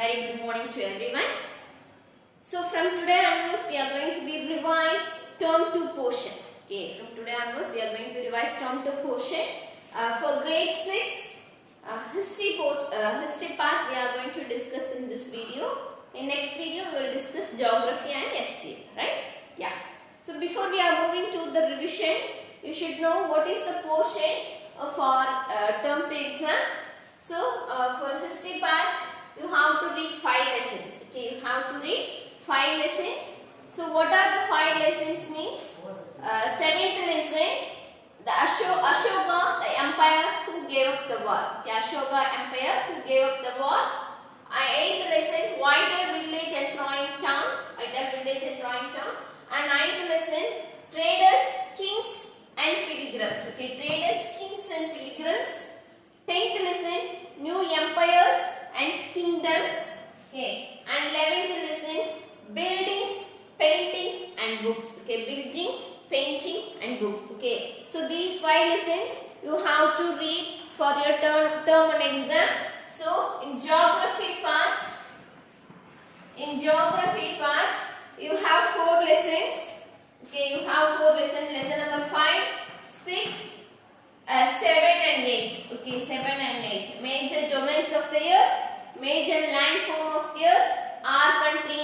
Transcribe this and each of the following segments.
Very good morning to everyone. So from today onwards we are going to be revise term 2 portion. Okay, from today onwards we are going to revise term 2 portion. For grade 6 history part we are going to discuss in this video. In next video we will discuss geography and SPL, right? Yeah. So before we are moving to the revision, you should know what is the portion for term 2 exam. So for history part you have to read 5 lessons. Okay, you have to read 5 lessons. So what are the 5 lessons means? 7th lesson, the Ashoka, the empire who gave up the war. Okay, Ashoka empire who gave up the war. 8th lesson, Whitehall village and Troy town. Whitehall village and Troy town. And 9th lesson, traders, kings and pilgrims. Okay, traders, kings and pilgrims. 10th lesson, new empires and kingdoms. Okay, and 11th lesson, buildings, paintings and books. Okay, building, painting and books. Okay, so these 5 lessons you have to read for your term 1 exam. So in geography part you have 4 lessons. Okay, you have 4 lessons. Lesson number 5, 6, 7 and 8. Okay, 7 and 8. Major domains of the earth, major landform of the earth, our country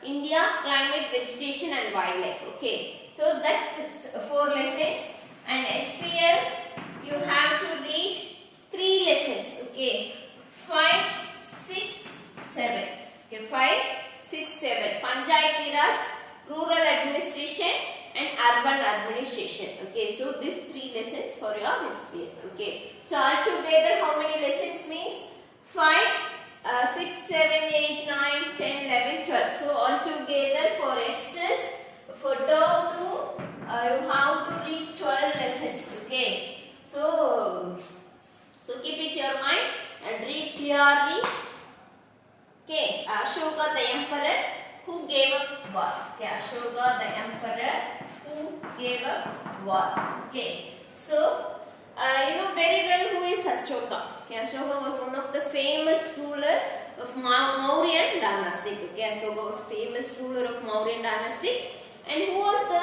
India, climate, vegetation and wildlife. Okay, so that's 4 lessons. And SPL you have to read 3 lessons. Okay, 5, 6, 7. Okay, 5, 6, 7. Panchayati Raj, rural administration and urban administration. Okay, so these 3 lessons for your SPL. Okay, so altogether how many lessons means? 5, 6, 7, 8, 9, 10, 11, 12. So altogether for SS, for term 2, you have to read 12 lessons. Okay, so keep it in your mind and read clearly. Okay, Ashoka the emperor who gave up war. Okay, Ashoka the emperor who gave up war. Okay, so you know very well who is Ashoka. Okay, Ashoka was one of the famous ruler of Mauryan dynasty. Okay, Ashoka was famous ruler of Mauryan dynasties. And who was the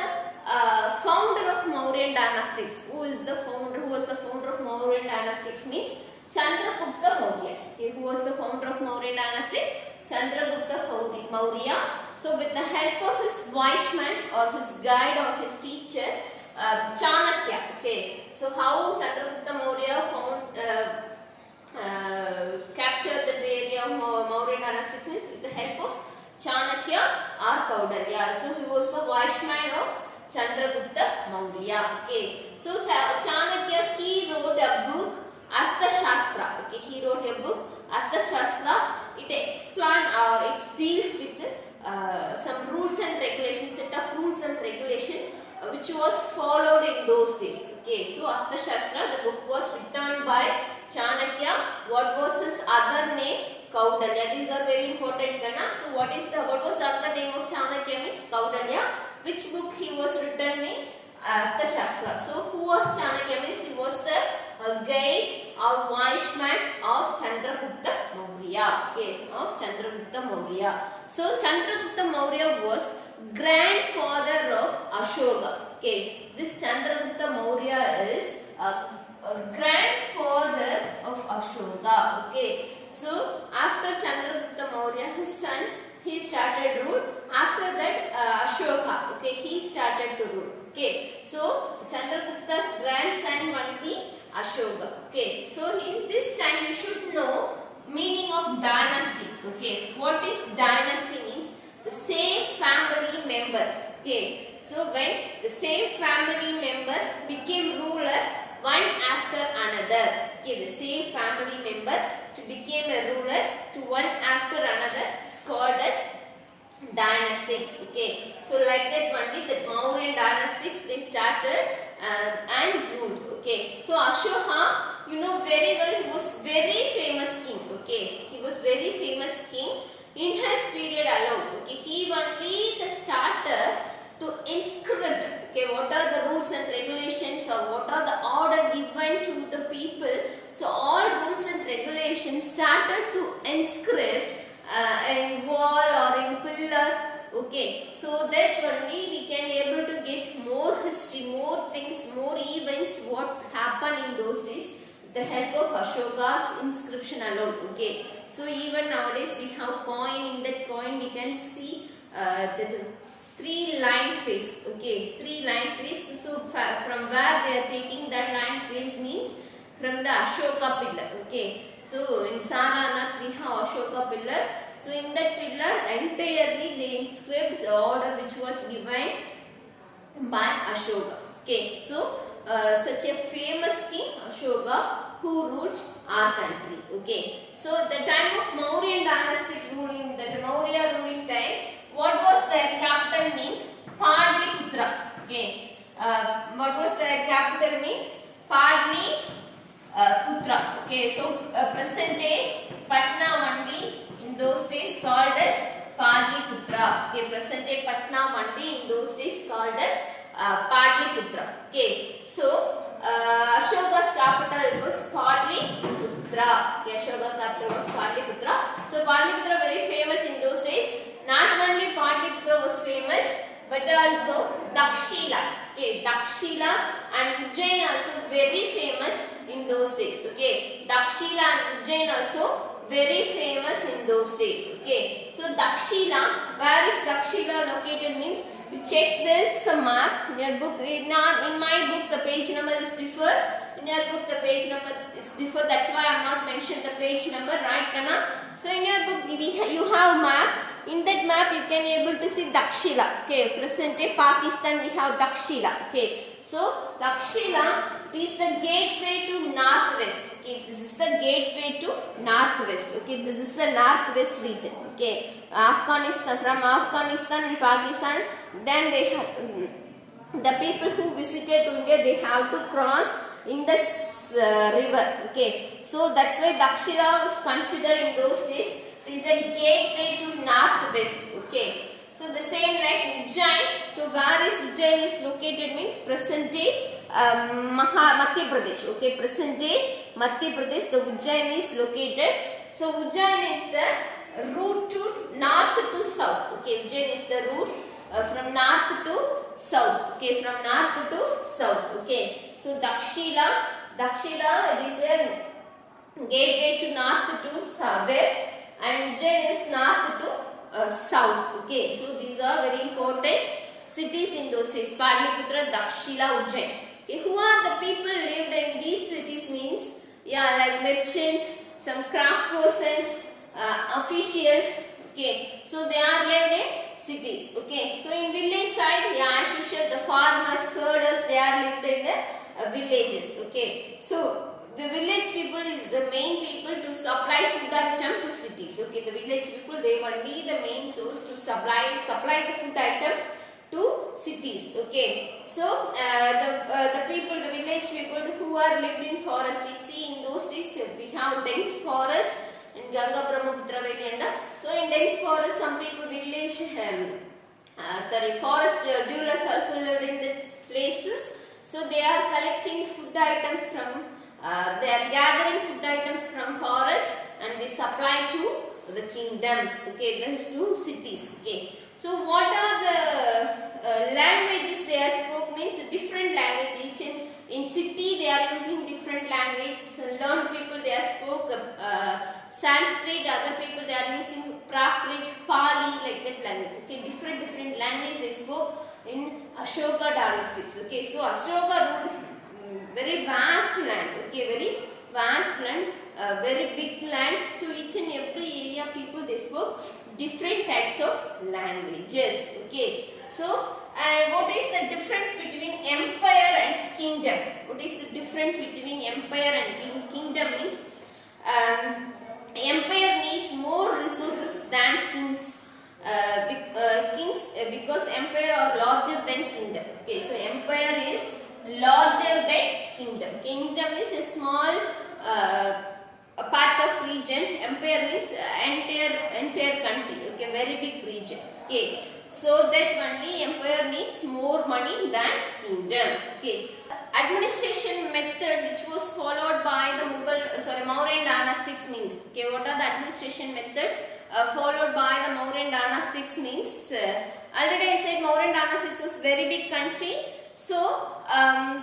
founder of Mauryan dynasties? Who was the founder of Mauryan dynasties means Chandragupta Maurya. Okay, who was the founder of Mauryan dynasties? Chandragupta Maurya. So with the help of his wise man or his guide or his teacher, Chanakya. Okay, so how Chandragupta Maurya captured the area of Mauryan dynasty means with the help of Chanakya or Kaudalya. So he was the wise man of Chandragupta Maurya. Okay, so Chanakya, he wrote a book Arthashastra. Okay, he wrote a book Arthashastra. It explains or it deals with some rules and regulations, set of rules and regulations which was followed in those days. Okay, so Arthashastra, the book was written by Chanakya. What was his other name? Kaudalya. These are very important, Gana. So what was the other name of Chanakya means Kaudalya. Which book he was written means Arthashastra. So who was Chanakya means he was the guide or wise man of Chandragupta Maurya. Okay, of Chandragupta Maurya. So Chandragupta Maurya was grandfather of Ashoka. Okay, this Chandragupta Maurya is a grandfather of Ashoka. Okay, so after Chandragupta Maurya, his son, he started rule. After that, Ashoka, okay, he started to rule. Okay, so Chandragupta's grandson only Ashoka. Okay, so in this time you should know meaning of dynasty. Okay, what is dynasty means? The same family member. Okay, so when the same family member became ruler one after another. Okay, the same family member to become a ruler to one after another is called as dynastics. Okay, so like that only the Mauryan dynastics they started and ruled. Okay, so Ashoka, you know very well, he was very famous king. Okay, he was very famous king in his period alone. Okay, he only the starter to inscript. Okay, what are the rules and regulations or what are the order given to the people. So all rules and regulations started to inscribe in wall or in pillar. Okay, so that only we can able to get more history, more things, more events what happened in those days with the help of Ashoka's inscription alone. Okay, so even nowadays we have coin. In that coin we can see that 3-line face. Okay, 3-line face. So from where they are taking that line face means from the Ashoka pillar. Okay, so in Saranath we have Ashoka pillar. So in that pillar entirely they inscribed the order which was given by Ashoka. Okay, so such a famous king Ashoka who ruled our country. Okay, so the time of Mauryan dynastic ruling, the Maurya ruling time, what was their capital means Patliputra. Okay, what was their capital means Patliputra. Okay, so present day Patna only in those days called as Patliputra. Okay, present day Patna only in those days called as Patliputra. Okay, so Ashoka's capital was Patliputra. Okay, Ashoka's capital was Patliputra. So Patliputra very famous in those days. Not only Patliputra was famous, but also Dakshila. Okay, Dakshila and Ujjain also very famous in those days. Okay, Dakshila and Ujjain also very famous in those days. Okay, so Dakshila, where is Dakshila located means you check this map in your book. In my book the page number is differ. In your book the page number is differ. That's why I have not mentioned the page number, right, Kana? So in your book you have map. In that map you can able to see Dakshila. Okay, present day Pakistan we have Dakshila. Okay, so Dakshila is the gateway to northwest. Okay, this is the gateway to northwest. Okay, this is the northwest region. Okay, Afghanistan, from Afghanistan and Pakistan, then they have the people who visited India, they have to cross in this river. Okay, so that's why Dakshila was considered in those days is a gateway to northwest. Okay, so the same like Ujjain. So where is Ujjain is located means present day Madhya Pradesh. Okay, present day Madhya Pradesh, the Ujjain is located. So Ujjain is the route to north to south. Okay, Ujjain is the route from north to south. Okay, from north to south. Okay, so Dakshila it is a gateway to north to west, and Ujjain is north to south. Okay, so these are very important cities in those days: Patliputra, Dakshila, Ujjain. Okay, who are the people lived in these cities means, yeah, like merchants, some craft persons, officials. Okay, so they are lived in cities. Okay, so in village side, yeah, as usual, the farmers, herders, they are lived in the villages. Okay, so the village people is the main people to supply food item to cities. Okay, the village people, they only the main source to supply the food items to cities. Okay, so the people, the village people who are lived in forest, we see in those days we have dense forest in Ganga, Brahmaputra Valley, and so in dense forest some people village forest dwellers also lived in these places. So they are collecting food items from they are gathering food items from forest and they supply to the kingdoms. Okay, those to cities. Okay, so what are the languages they are spoke means different language. Each in city they are using different language. So learned people they are spoke Sanskrit. Other people they are using Prakrit, Pali, like that language. Okay, different language they spoke in Ashoka dynasties. Okay, so Ashoka ruled very vast land. Okay, very vast land, very big land. So each and every area people they spoke different types of languages. Okay, so what is the difference between empire and kingdom? What is the difference between empire and kingdom means? Empire needs more resources than kings. Because empire are larger than kingdom. Okay, so empire is larger than kingdom. Kingdom is a small a part of region. Empire means entire country. Okay, very big region. Okay, so that only empire needs more money than kingdom. Okay, administration method which was followed by the Mauryan dynastics means. Okay, what are the administration method followed by the Mauryan dynastics means? Already I said Mauryan dynastics was very big country. So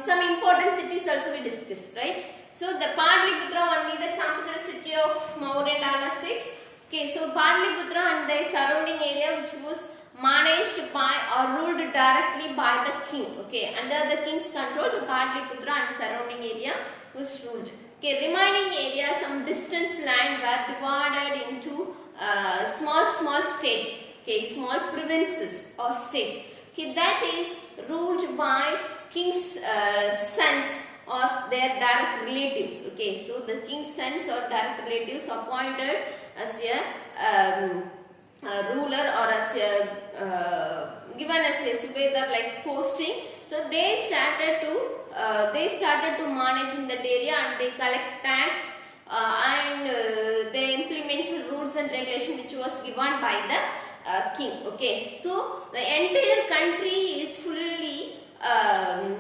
some important cities also we discussed, right? So the Patliputra only the capital city of Mauryan dynastics. Okay, so Patliputra and the surrounding area which was managed by or ruled directly by the king. Okay, under the king's control, the Patliputra and surrounding area was ruled. Okay, remaining area, some distance land were divided into small states. Okay, small provinces or states. Okay, that is ruled by king's sons or their direct relatives. Okay, so the king's sons or direct relatives appointed as a ruler or as a given as a subedar like posting. So they started to manage in that area and they collect tax and they implement rules and regulation which was given by the king. Okay, so the entire country is fully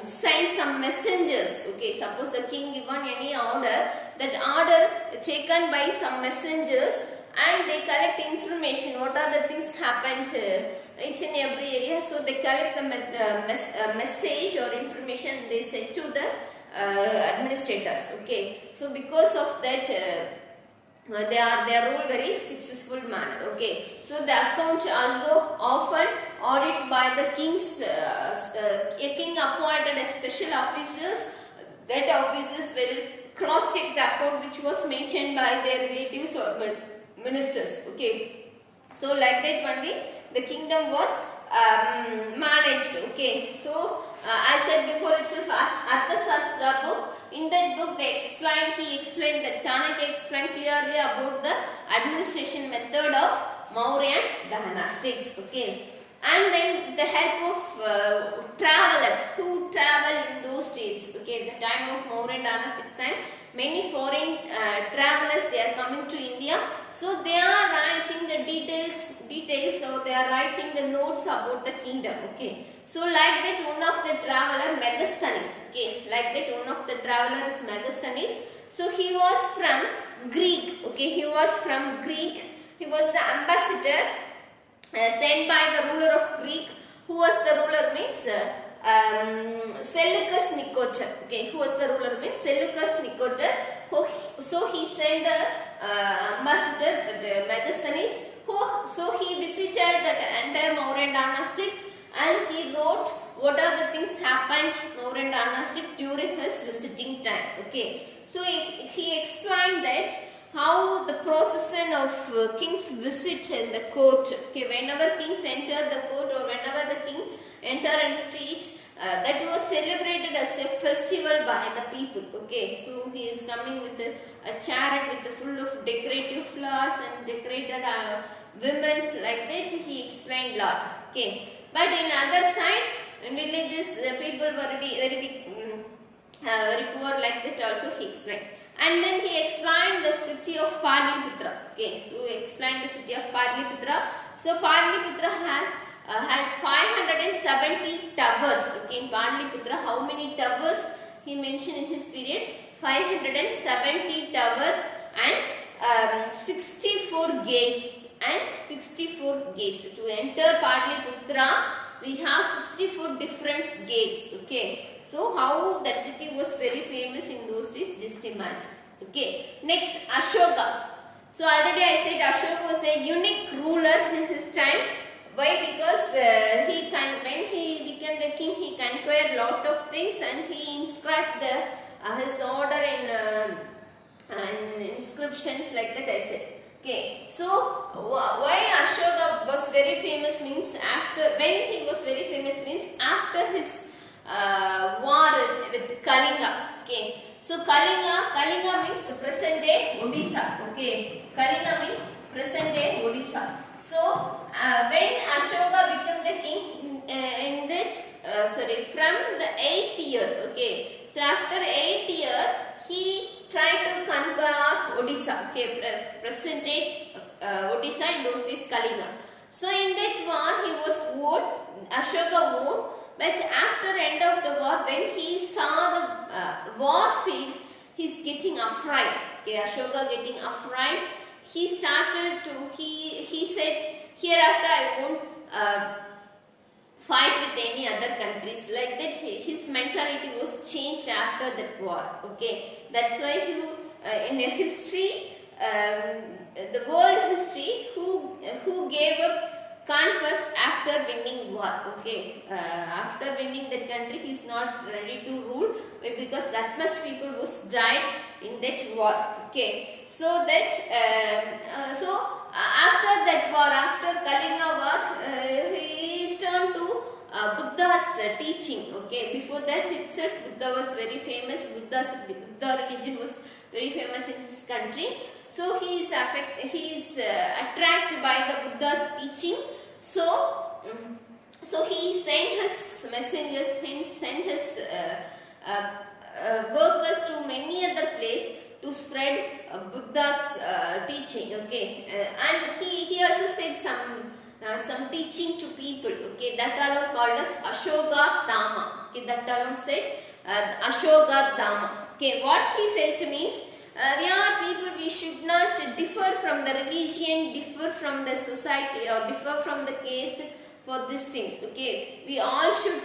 send some messengers. Okay, suppose the king given any order, that order taken by some messengers and they collect information what are the things happened each and every area. So they collect the message or information they send to the administrators. Okay, so because of that they are ruled very successful manner. Okay, so the accounts also often audited by the king's a king appointed as special officers. That officers will cross check the account which was mentioned by their relatives or ministers. Okay, so like that only the kingdom was managed. Okay, so I said before itself, Arthashastra book. In that book he explained that Chanakya explained clearly about the administration method of Mauryan dynastics. Okay, and then the help of travelers who travel in those days. Okay, the time of Mauryan dynastic time, many foreign travelers they are coming to India. So they are writing the details or they are writing the notes about the kingdom. Okay, so like that one of the traveler Megasthenes. Okay, like that one of the traveler is Megasthenes. So he was from Greek. Okay, he was from Greek. He was the ambassador sent by the ruler of Greek. Who was the ruler means Seleucus Nicator. Okay, who was the ruler means Seleucus Nicator. So he sent the ambassador, the Megasthenes. So he visited the entire Mauryan dynastics and he wrote what are the things happened Mauryan dynastic during his visiting time. Okay, so he explained that how the procession of king's visit in the court. Okay, whenever kings enter the court or whenever the king enter and street, that was celebrated as a festival by the people. Okay, so he is coming with a chariot with full of decorative flowers and decorated women's like that. He explained a lot. Okay, but in other side, in villages, the people were very poor like that. Also he explained. And then he explained the city of Patliputra. Okay, so he explained the city of Patliputra. So Patliputra has had 570 towers. Okay, in Patliputra, how many towers he mentioned in his period? 570 towers and 64 gates. And 64 gates. To enter Patliputra, we have 64 different gates. Okay. So how that city was very famous in those days, just imagine. Okay, next Ashoka. So already I said Ashoka was a unique ruler in his time. Why? Because when he became the king, he conquered lot of things and he inscribed his order in inscriptions like that. I said. Okay, so why Ashoka was very famous means when he was very famous means after his war with Kalinga. Okay, so Kalinga means present day Odisha. Okay, Kalinga means present day Odisha. So when Ashoka became the king in that from the 8th year. Okay, so after 8th year he tried to conquer Odisha. Okay, present day Odisha in those days Kalinga. So in that war he was won. Ashoka won. But after end of the war, when he saw the war field, he's getting afraid. Okay, Ashoka getting afraid. He started to, he said, hereafter I won't fight with any other countries. Like that, his mentality was changed after that war. Okay, that's why he, in a history, the world history, who gave up conquest after winning war. Okay, after winning that country, he is not ready to rule because that much people was died in that war. Okay, so that after that war, after Kalinga war, he is turned to Buddha's teaching. Okay, before that itself, Buddha was very famous. Buddha religion was very famous in his country. So he is attracted by the Buddha's teaching. So he sent his messengers, he sent his workers to many other places to spread Buddha's teaching. Okay, and he also said some teaching to people. Okay, that alone called as Ashoka Dhamma. Okay, that alone said Ashoka Dhamma. Okay, what he felt means, we are people, we should not differ from the religion, differ from the society, or differ from the caste for these things. Okay, we all should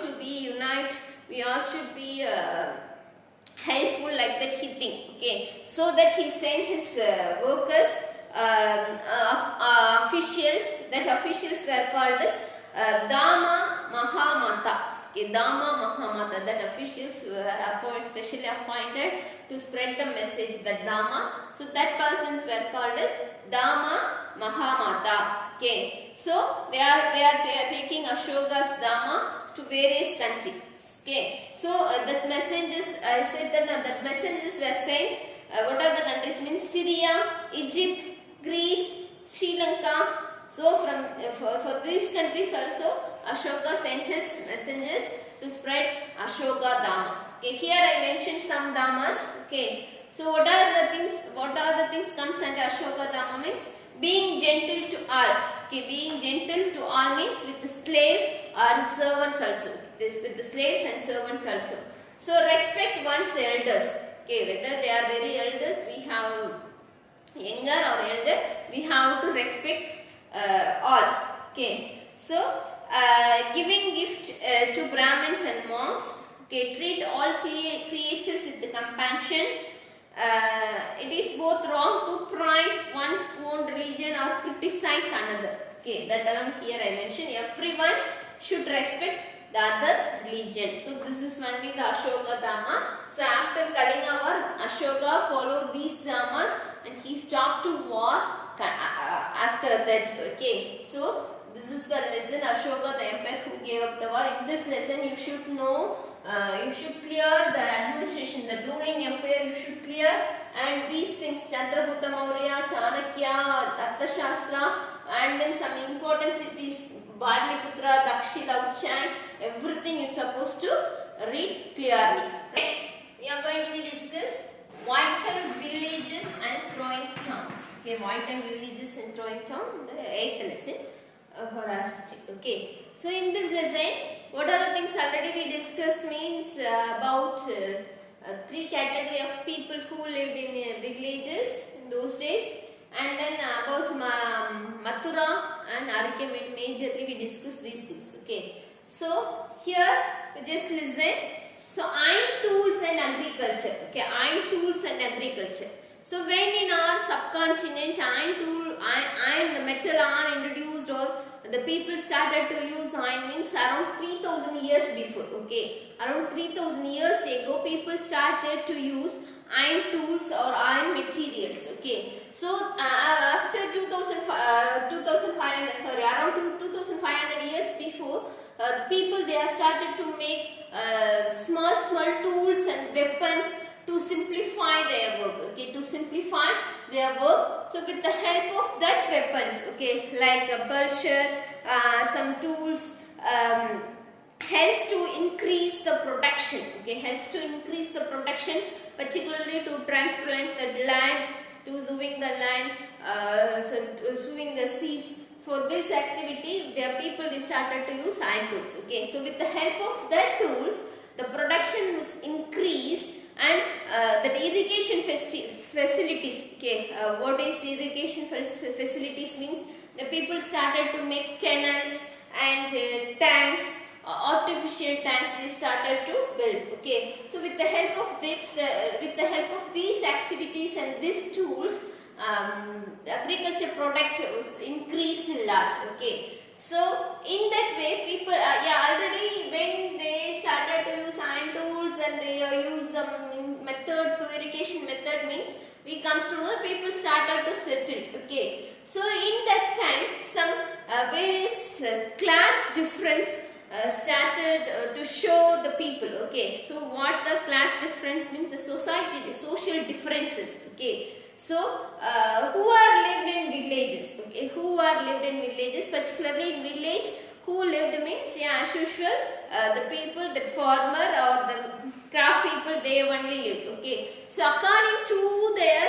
to be unite, we all should be helpful, like that he think. Okay, so that he sent his workers, officials, that officials were called as Dhamma Mahamata. Okay, Dhamma Mahamata, that officials were specially appointed to spread the message, that Dhamma. So that persons were called as Dhamma Mahamata. Okay, so they are taking Ashoka's Dhamma to various countries. Okay, so this messengers, I said that the messengers were sent. What are the countries? Means Syria, Egypt, Greece, Sri Lanka. So for these countries also, Ashoka sent his messengers to spread Ashoka Dhamma. Okay, here I mentioned some dhammas. Okay, so what are the things comes under Ashoka Dhamma means being gentle to all. Okay, being gentle to all means with the slave and servants also. With the slaves and servants also. So respect one's elders. Okay, whether they are very elders, we have younger or elder, we have to respect all. Okay, so giving gift to Brahmins and monks. Okay, treat all creatures with the compassion. It is both wrong to praise one's own religion or criticize another. Okay, that alone here I mentioned. Everyone should respect the other's religion. So this is only the Ashoka Dhamma. So after Kalinga war, Ashoka followed these dhammas and he stopped to war after that. Okay, so this is the lesson, Ashoka the emperor who gave up the war. In this lesson you should know, you should clear the administration, the ruling empire you should clear, and these things, Chandragupta Maurya, Chanakya, Arthashastra, and then some important cities, Badliputra, Dakshila, Uchang, everything is supposed to read clearly. Next, we are going to be discuss vital villages and drawing towns. Okay, vital villages and drawing towns, the 8th lesson for us. Okay, so in this lesson, what are the things already we discussed means about 3 category of people who lived in villages in those days, and then about Mathura and Arikam, majorly we discussed these things. Okay, so here we just listen. So iron tools and agriculture. Okay, iron tools and agriculture. So when in our subcontinent iron, the metal are introduced, or the people started to use iron means around 3000 years before. Okay, around 3000 years ago people started to use iron tools or iron materials. Okay, so after around 2500 years before, people they have started to make small tools and weapons to simplify their work. Okay, to simplify their work. So with the help of that weapons, okay, like a pulsar, some tools, helps to increase the production. Okay, helps to increase the production, particularly to transplant the land, to sowing the land, sowing the seeds for this activity, the people they started to use hand tools. Okay, so with the help of that tools, the production was increased, and the irrigation facilities. Okay, what is irrigation facilities means? The people started to make canals and tanks, artificial tanks. They started to build. Okay, so with the help of this, with the help of these activities and these tools, the agriculture production was increased large. Okay, so in that way, people already when they started to use hand tools and they use some method to irrigation method means we comes to know people started to settle. Okay, so in that time some various class difference started to show the people. Okay, so what the class difference means? The society, the social differences. Okay, so who are lived in villages? Okay, who are lived in villages, particularly in village, who lived means as usual the people, the farmer or the craft people, they only lived. Okay, so according to their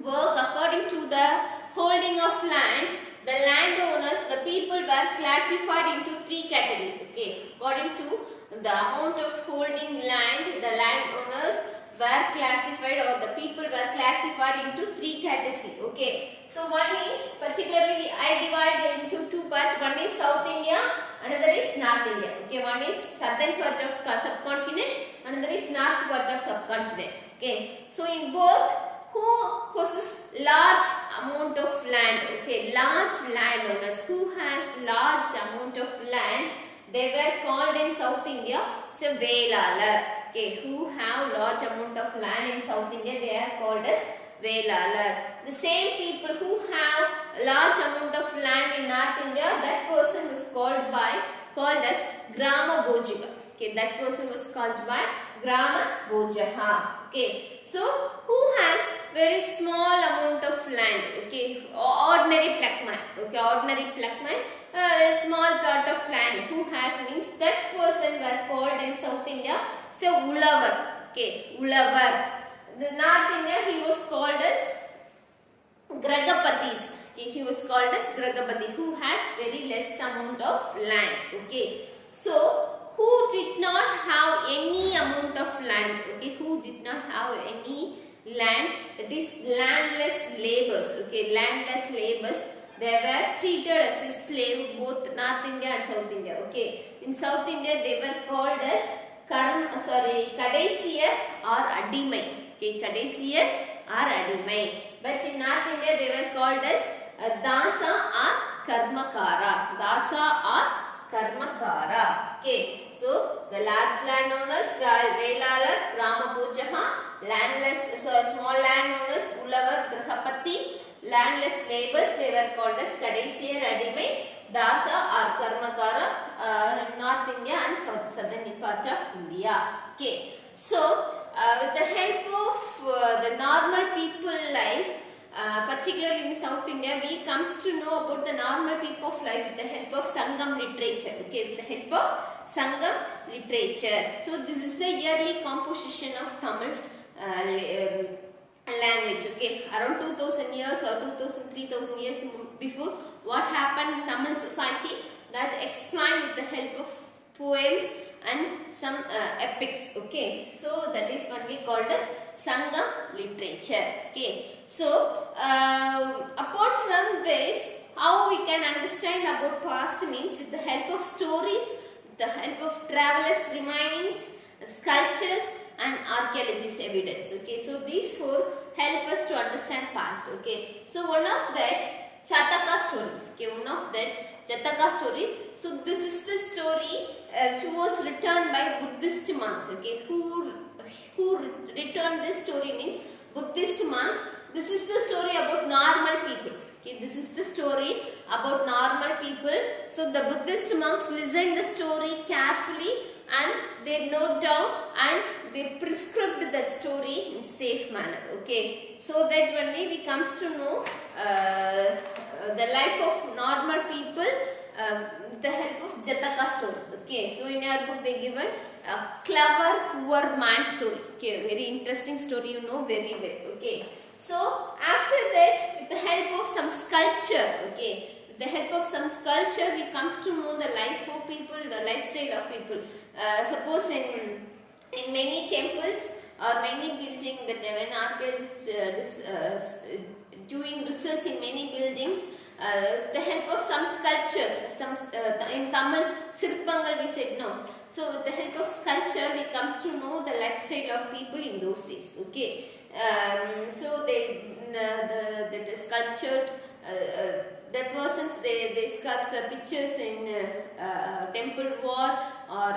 work, according to the holding of land, the landowners, the people were classified into three categories. Okay, according to the amount of holding land, the landowners were classified, or the people were classified into three categories. Okay, so one is, particularly I divide into two parts. One is South India, another is North India. Okay, one is southern part of subcontinent, another is north part of subcontinent. Okay, so in both, who possess large amount of land? Okay, large landowners who has large amount of land, they were called in South India so Velalar. Okay, who have large amount of land in South India, they are called as Velalar. The same people who have large amount of land in North India, that person was called as Grama Bojika. Okay, that person was called by Grama Bojaha. Okay, so who has very small amount of land? Okay, ordinary pluckman. Okay, ordinary pluckman, small plot of land. Who has means that person were called in South India so Ulavar. Okay, Ulavar. The North India, he was called as Gragapatis. Okay, he was called as Gragapati, who has very less amount of land. Okay, so who did not have any amount of land? Okay, who did not have any land? That is landless laborers. Okay, landless laborers. They were treated as a slave both North India and South India. Okay, in South India they were called as Kadaisiyar or Adimai. Okay, Kadaisiyar or Adimai. But in North India they were called as Dasa or Karmakara. Dasa or Karmakara. Okay, so the large landowners, Velalar, Grama Bojaha, small landowners, Ulavar, Grahapati, landless laborers, they were called as Kadaisiyar, Adimai, Dasa or Karmakara, North India and southern part of India. Okay, so with the help of the normal people life, particularly in South India, we comes to know about the normal people of life with the help of Sangam literature. Okay, with the help of Sangam literature. So this is the yearly composition of Tamil language. Okay, around 2000 years or 3000 years before, what happened in Tamil society, that explained with the help of poems and some epics. Okay, so that is only called as Sangam literature. Okay, so apart from this, how we can understand about past means with the help of stories, with the help of travelers' remainings, sculptures and archaeologist evidence. Okay, so these four help us to understand past. Okay, so one of that Chataka story. Okay, one of that Chataka story. So this is the story which was written by Buddhist monk. Okay, who written this story means Buddhist monks. This is the story about normal people. Okay, this is the story about normal people. So the Buddhist monks listened the story carefully and they note down and they prescribed that story in safe manner. Okay, so that one day we comes to know the life of normal people with the help of Jataka story. Okay, so in our book they given a clever poor man story. Okay, very interesting story, you know very well. Okay, so after that with the help of some sculpture, okay, with the help of some sculpture we comes to know the life of people, the lifestyle of people. Suppose in many temples or many buildings, that when archaeologists doing research in many buildings, the help of some sculptures, in Tamil Sirpangal we said no. So with the help of sculpture we comes to know the lifestyle of people in those days. Okay, so that is sculptured. The persons they sculpt the pictures in temple wall or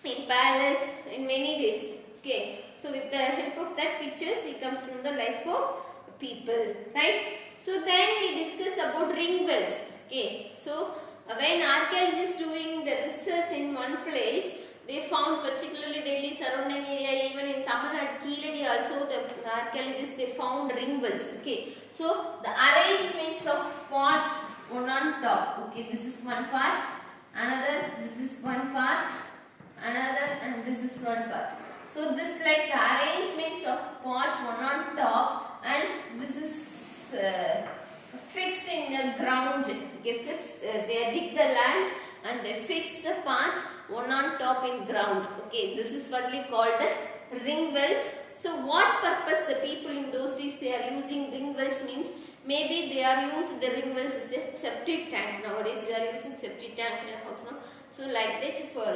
in palace in many ways. Okay, so with the help of that pictures we comes to know the life of people, right? So then we discuss about ring wells. Okay, so when archaeologists doing the research in one place, they found particularly Delhi surrounding area, even in Tamil Nadu, Keeladi also the archaeologists they found ring wells. Okay, so the arrangements of pot one on top. Okay, this is one part, another, this is one part, another, and this is one part. So this like the arrangements of pot one on top, and this is fixed in the ground. Okay, they dig the land and they fix the part one on top in ground. Okay, this is what we called as ring wells. So what purpose the people in those days they are using ring wells means, maybe they are used the ring wells as a septic tank. Nowadays we are using septic tank in a house, no? So like that for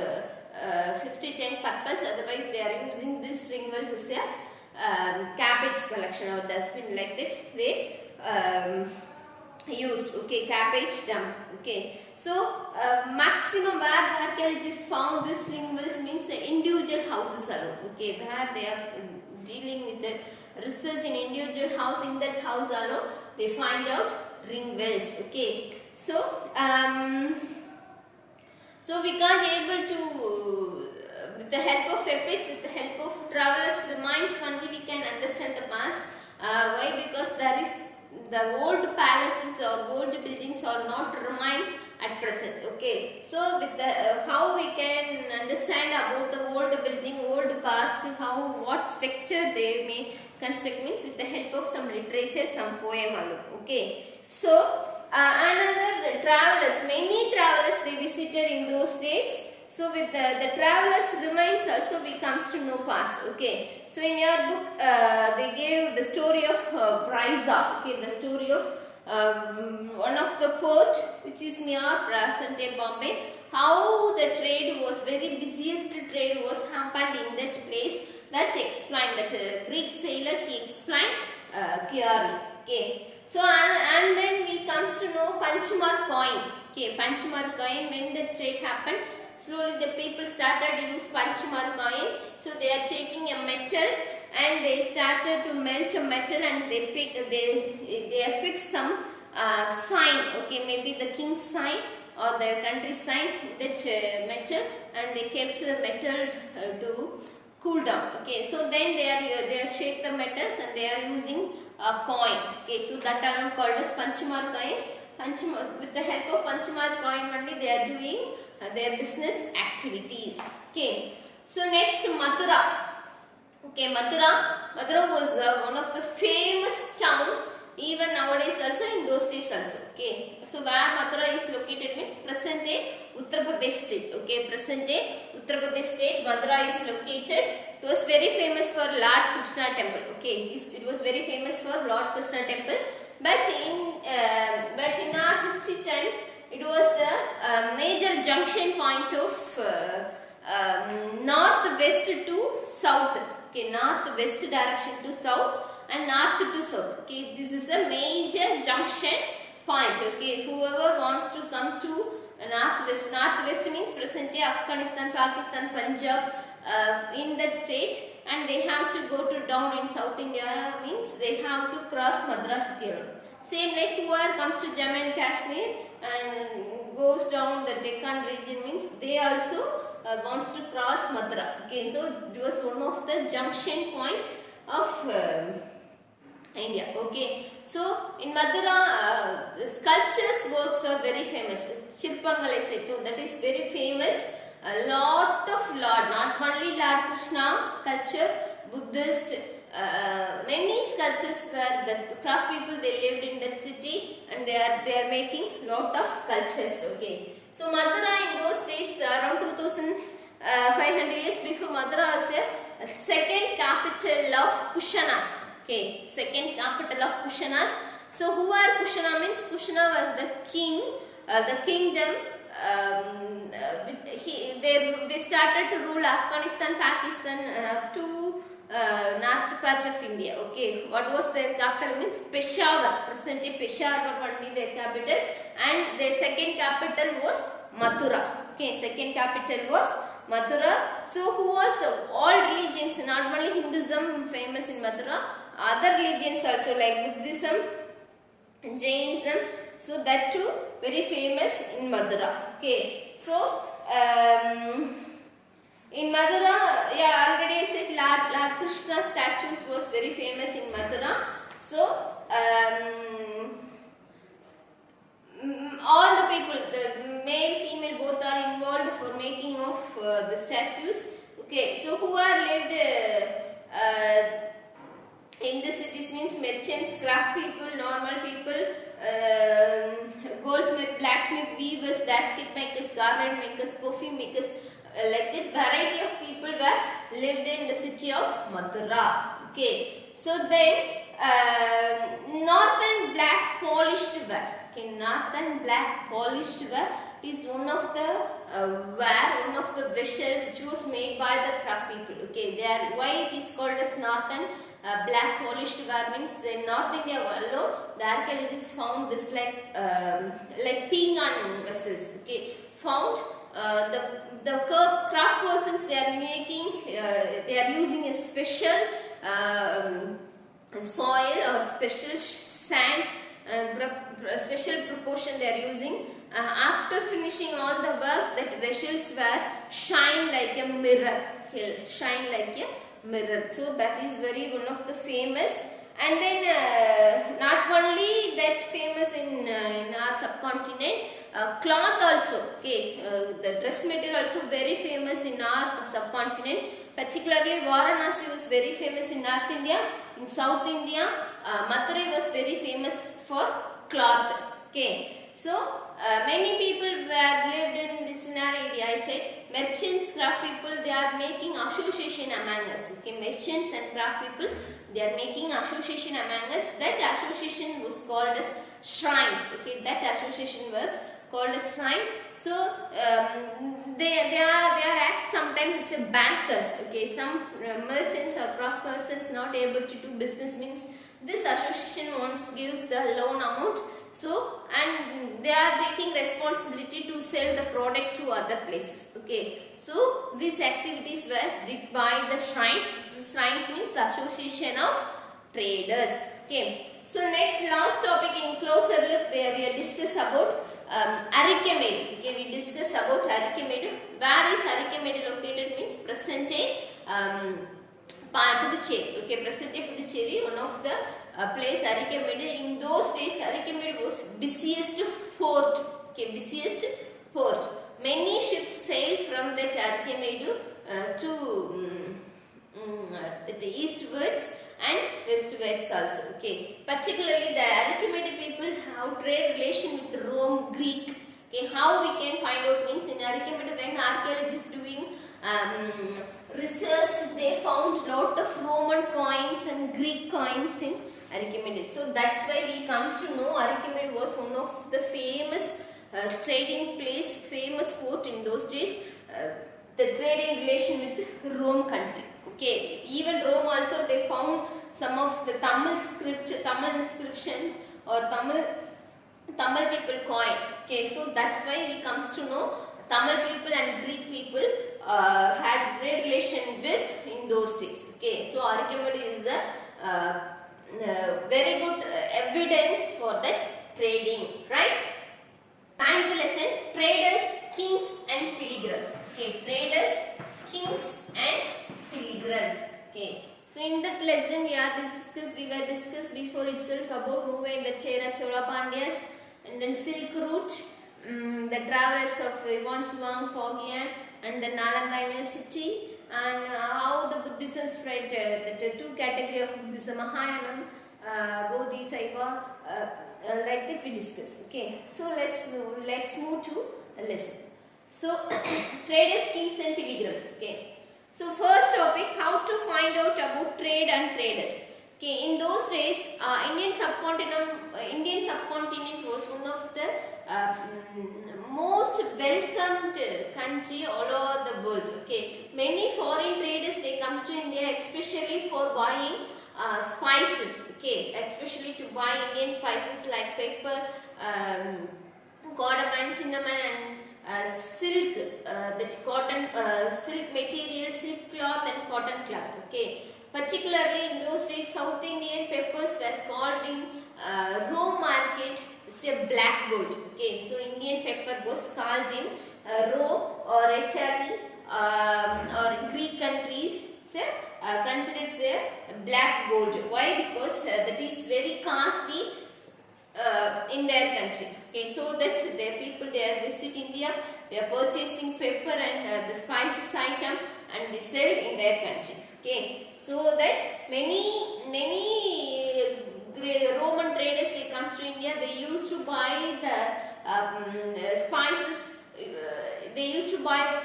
septic tank purpose. Otherwise they are using this ring wells as a cabbage collection or dustbin, like that they used. Okay, cabbage dump. Okay, so maximum where archaeologists found this ring wells means the individual houses alone. Okay, where they are dealing with the research in individual house, in that house alone they find out ring wells. Okay, so so we can't able to with the help of epics, with the help of travelers remains only we can understand the past. Why? Because there is the old palaces or old buildings are not remain at present. Okay, so with the how we can understand about the old building, old past, how what structure they may construct means with the help of some literature, some poem alone. Okay, so another travelers, many travelers they visited in those days. So with the travelers remains also we comes to know past. Okay, so in your book they gave the story of Brisa. Okay, the story of one of the port which is near present day Bombay. How the trade was very busiest trade was happened in that place. That explained that Greek sailor he explained clearly. Okay, so and then we comes to know Panchmark coin. Okay, Panchmark coin, when the trade happened, slowly the people started to use Panchmark coin. So they are taking a metal and they started to melt a metal and they fix some sign. Okay, maybe the king's sign or their country's sign, that metal, and they kept the metal to cool down. Okay, so then they are shape the metals and they are using a coin. Okay, so that are called as Panchmark coin. With the help of Panchmark coin only they are doing their business activities. Okay, so next Mathura. Okay, Mathura was one of the famous town even nowadays also, in those days also. Okay, so where Mathura is located means present day Uttar Pradesh state. Okay, present day Uttar Pradesh state Mathura is located. It was very famous for Lord Krishna temple. Okay, it was very famous for Lord Krishna temple. But in our history time, it was the major junction point of north-west to south. Okay, north-west direction to south and north to south. Okay, this is a major junction point. Okay, whoever wants to come to northwest means present day Afghanistan, Pakistan, Punjab, in that state, and they have to go to down in South India means they have to cross Madras city alone. Same like whoever comes to Jammu and Kashmir and goes down the Deccan region means they also wants to cross Mathura. Okay, so it was one of the junction points of India. Okay, so in Mathura sculptures works are very famous. Shirpangal I said too, that is very famous. A lot of Lord, not only Lord Krishna sculpture, Buddhist, many sculptures were the craft people, they lived in that city and they are making lot of sculptures. Okay, so Mathura in those days, around 2500 years before, Mathura was a second capital of Kushanas. Okay, second capital of Kushanas. So who are Kushana means? Kushana was the king, the kingdom. They started to rule Afghanistan, Pakistan to north part of India. Okay, what was their capital means? Peshawar. Present day Peshawar was only their capital, and their second capital was Mathura. Okay, second capital was Mathura. So who was all religions, not only Hinduism famous in Mathura, other religions also like Buddhism, Jainism, so that too very famous in Mathura. Okay, so in Mathura, yeah, already I said Lord Krishna statues was very famous in Mathura. So all the people, the male, female both are involved for making of the statues. Okay, so who are lived in the cities means merchants, craft people, normal people, goldsmith, blacksmith, weavers, basket makers, garment makers, perfume makers, like that variety of people were lived in the city of Mathura. Okay, so then north and black polished ware. Okay, north and black polished ware is one of the one of the vessel which was made by the craft people. Okay, why it is called as north and black polished ware means in North India alone the archaeologists found this like pingan vessels. Okay, found the craft persons, they are making they are using a special soil or special sand, special proportion they are using. After finishing all the work, that vessels were shine like a mirror. Okay, shine like a mirror. So that is very one of the famous. And then not only that famous in our subcontinent, cloth also. Okay, the dress material also very famous in our subcontinent. Particularly Varanasi was very famous in North India. In South India, Mathura was very famous for cloth. Okay, so many people were lived in this area. I said merchants, craft people, they are making association among us. Okay, merchants and craft people, they are making association among us. That association was called as shrines. Okay, that association was called as shrines. So they are act sometimes as a bankers. Okay, some merchants or craft persons not able to do business means this association once gives the loan amount. So and they are taking responsibility to sell the product to other places. Okay, so these activities were did by the shrines. So, shrines means the association of traders. Okay, so next last topic in closer look, there we discuss about Arikamedu. Okay, we discuss about Arikamedu. Where is Arikamedu located means present day Puducherry. Okay, present day Puducherry, one of the place Arikamedu. In those days, Arikamedu was busiest port. Okay, busiest port. Many ships sailed from that Arikamedu to the eastwards and westwards also. Okay, particularly the Arikamedu people have trade relation with Rome, Greek. Okay, how we can find out means in Arikamedu when archaeologists doing research, they found lot of Roman coins and Greek coins in Arikamedu. So that's why we comes to know Arikamedu was one of the famous trading place, famous port in those days. The trading relation with Rome country. Okay, even Rome also they found some of the Tamil inscriptions or Tamil people coin. Okay, so that's why we comes to know Tamil people and Greek people had great relation with in those days. Okay, so Arikamedu is a very good evidence for that trading, right? Ninth lesson: traders, kings, and pilgrims. Okay, traders, kings, and pilgrims. Okay, so in that lesson we were discussed before itself about who were the Chera Chola Pandyas, and then Silk Route, the travelers of Ivan Suwang Phoggian, and the Nalanda University, and how the Buddhism spread. The two category of Buddhism, Mahayanam, Bodhisattva, like that we discuss. Okay, so let's move to the lesson. So traders, kings and pilgrims. Okay, so first topic, how to find out about trade and traders. Okay, in those days, Indian subcontinent was one of the most welcomed country all over the world. Okay, many foreign traders, they comes to India especially for buying spices. Okay, especially to buy Indian spices like pepper, cardamom, cinnamon, and silk, that cotton, silk material, silk cloth and cotton cloth. Okay, particularly in those days, South Indian peppers were called in raw market say black gold. Okay, so Indian pepper was called in raw or Italy or Greek countries considered say black gold. Why? Because that is very costly in their country. Okay, so that their people, they are visit India, they are purchasing pepper and the spices item and they sell in their country. Okay, so that many Roman traders, they comes to India, they used to buy the spices. They used to buy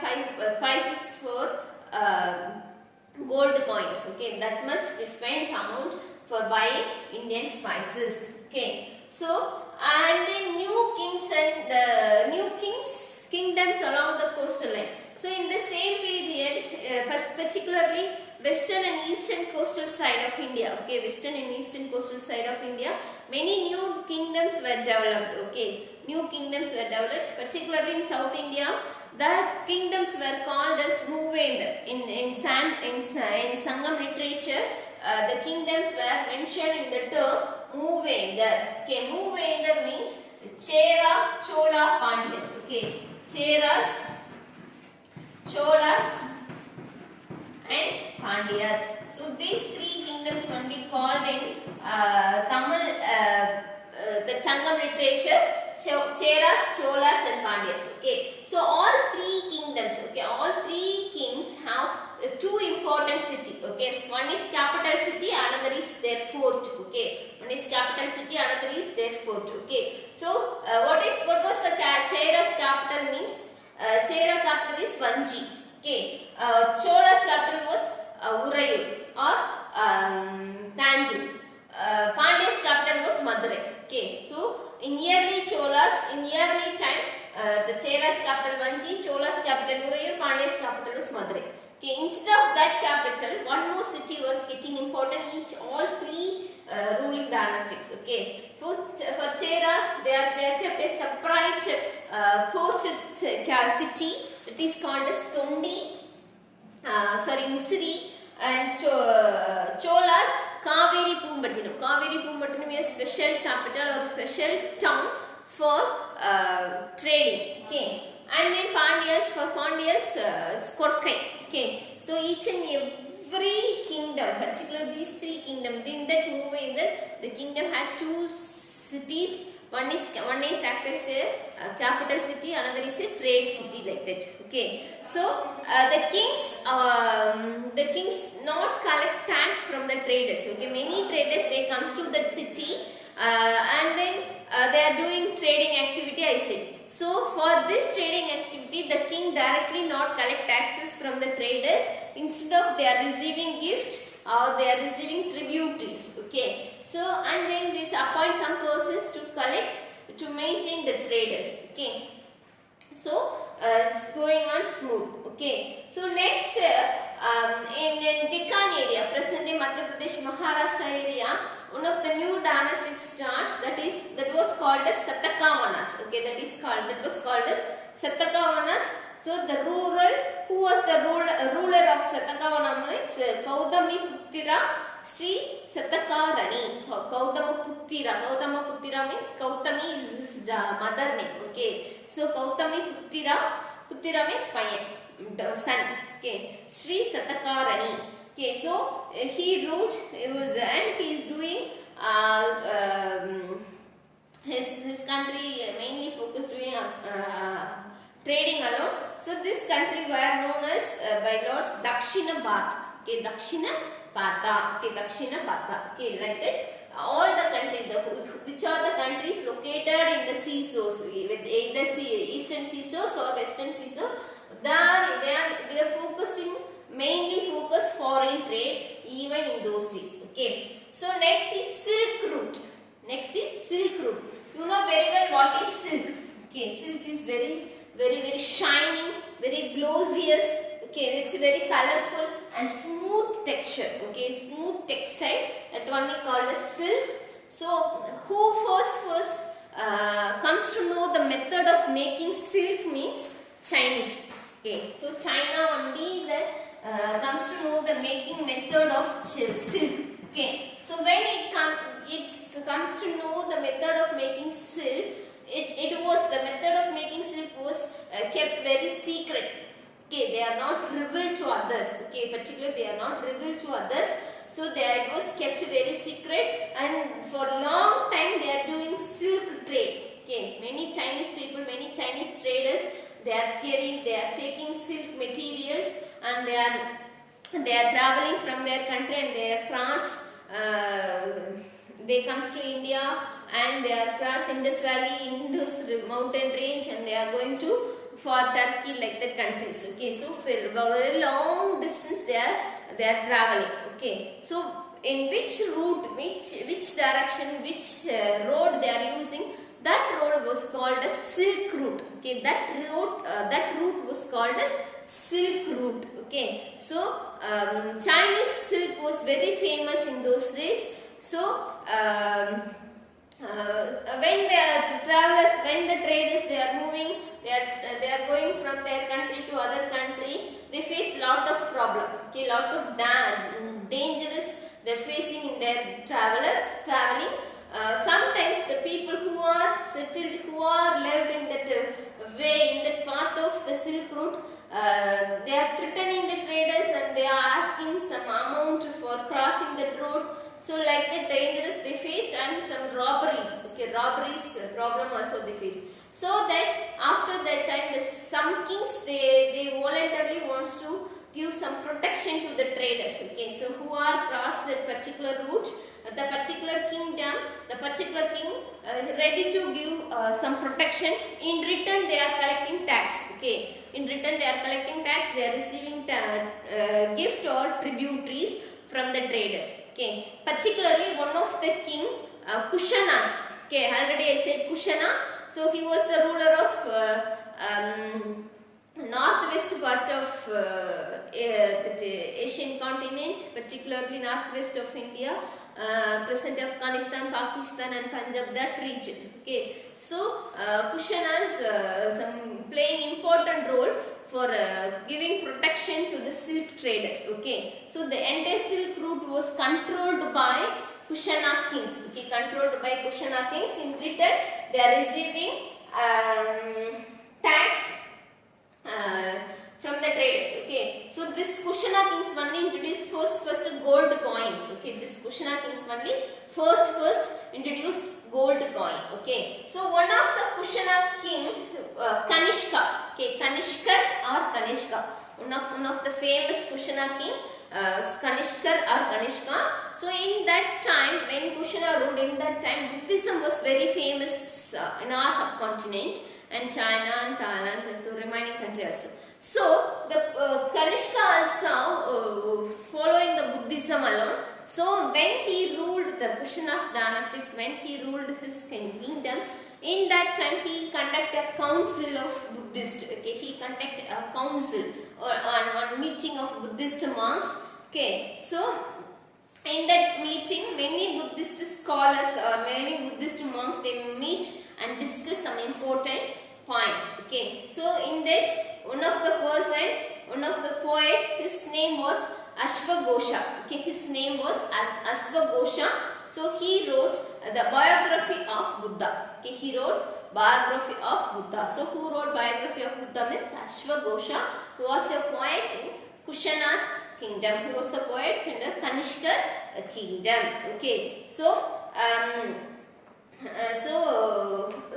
spices for gold coins. Okay, that much they spent amount for buying Indian spices. Okay, so and then new kingdoms along the coastal line. So in the same period, particularly western and eastern coastal side of India, okay, western and eastern coastal side of India, many new kingdoms were developed. Okay, new kingdoms were developed, particularly in South India. The kingdoms were called as Movendar. In Sangam literature, the kingdoms were mentioned in the term Movendar. Okay, Movendar means Chera, Chola, Pandyas. Okay, Cheras, Cholas and Pandyas. So these three kingdoms only called in Tamil, the Sangam literature, Cheras, Cholas and Pandyas. Okay, so all three kingdoms, okay, all three kings have two important cities. Okay, one is capital city, another is their fort. Okay, one is capital city, another is their fort. Okay, so what was the Chera's capital means? Chera capital is Vanchi. Okay, Chola's capital was Urayur or Tanjore. Pandya's capital was Madurai. Okay, so in early Cholas, in early time, the Chera's capital Vanchi, Chola's capital Urayur, Pandya's capital was Madurai. Okay, instead of that capital, one more city was getting important. All three ruling dynastics. Okay, for Chera, they are kept a separate port city that is called as Tondi, Musiri, and Cholas Kaveri Pumbadinam. Kaveri Pumbadinam is a special capital or special town for trading. Okay, and then Pandyas, Korkai. Okay, so each and every kingdom, particularly these three kingdoms, in that movie, the kingdom had two cities. One is act as a capital city, another is a trade city, like that. Okay, so the kings not collect tax from the traders. Okay, many traders, they comes to that city and then they are doing trading activity, I said. So for this trading activity, the king directly not collect taxes from the traders. Instead of, they are receiving gifts or they are receiving tributaries. Okay, so and then this appoint some persons to collect, to maintain the traders. Okay, so it's going on smooth. Okay, so next in Deccan area, present day Madhya Pradesh, Maharashtra area, one of the new dynastic starts, that was called as Satakavanas. Okay, that was called as Satakavanas. So the who was the ruler of Satakavana means Kaudami Puttira Sri Satakarani. So Kaudama Puttira means Kautami is his mother name. Okay, so Kautami Puttira means son. Okay, Sri Satakarani. Okay, so he ruled, and he is doing his country mainly focused doing trading alone. So this country were known as by lords Dakshina Bharat. Okay, Dakshina Bharata. Okay, Dakshina Bharata. Okay, like that. All the countries, which are the countries located in the seashores with either eastern seashores or western seashore, they are focusing mainly focus foreign trade even in those days. Okay. So next is Silk Route. Next is Silk Route. You know very well what is silk. Okay, silk is very shining, very glossious. Okay, it's very colorful and smooth texture. Okay, smooth textile. That one we called as silk. So who first comes to know the method of making silk means Chinese. Okay, so China only that comes to know the making method of silk. Okay, so when it comes to know the method of making silk, the method of making silk was kept very secret. Okay, they are not revealed to others. Okay, particularly they are not revealed to others. So it was kept very secret, and for a long time they are doing silk trade. Okay, many Chinese people, many Chinese traders, they are taking silk materials, and they are traveling from their country, and they comes to India, and they are cross Indus Valley, Indus mountain range, and they are going to for Turkey, like that countries. Okay, so for a very long distance they are traveling. Okay, so in which route, which direction, which road they are using, that road was called as Silk Route. Okay, that route was called as Silk Route. Okay, so Chinese silk was very famous in those days. So when the travelers, when the traders, they are moving, they are going from their country to other country, they face lot of problem. Okay, lot of dangers they are facing in their traveling. Sometimes the people who are settled, who are lived in that way, in that path of the Silk Route, they are threatening the traders, and they are asking some amount for crossing the road. So like the dangers they faced, and some robberies. Okay, robberies problem also they face. So that after that time, some kings they voluntarily wants to give some protection to the traders. Okay, so who are cross that particular route, the particular kingdom, the particular king ready to give some protection. In return, they are collecting tax. Okay, in return they are collecting tax. They are receiving gift or tributaries from the traders. Okay, particularly one of the king Kushanas. Okay, already I said Kushana. So he was the ruler of northwest part of the Asian continent, particularly northwest of India, present Afghanistan, Pakistan, and Punjab, that region. Okay, so Kushanas playing important role for giving protection to the silk traders. Okay, so the entire Silk Route was controlled by Kushana kings. Okay, controlled by Kushana kings. In return, they are receiving tax from the traders. Okay, so this Kushana kings only introduced first gold coins. Okay, this Kushana kings only first introduced gold coin. Okay, so one of the Kushana king Kanishka. Okay, Kanishkar or Kanishka, one of the famous Kushana king Kanishkar or Kanishka. So in that time, when Kushana ruled, in that time Buddhism was very famous in our subcontinent, and China and Thailand, so remaining country also. So the Kanishka also following the Buddhism alone. So when he ruled the Kushana's dynastics, when he ruled his kingdom, in that time he conducted a council of Buddhists. Okay, he conducted a council or on meeting of Buddhist monks. Okay, so in that meeting, many Buddhist scholars or many Buddhist monks, they meet and discuss some important points. Okay, so in that, one of the poet, his name was Ashwagosha. Okay, his name was Ashwagosha. So he wrote the biography of Buddha. Okay, he wrote biography of Buddha. So who wrote biography of Buddha means Ashwagosha, who was a poet in Kushana's kingdom. He was the poet in the Kanishka kingdom. Okay, so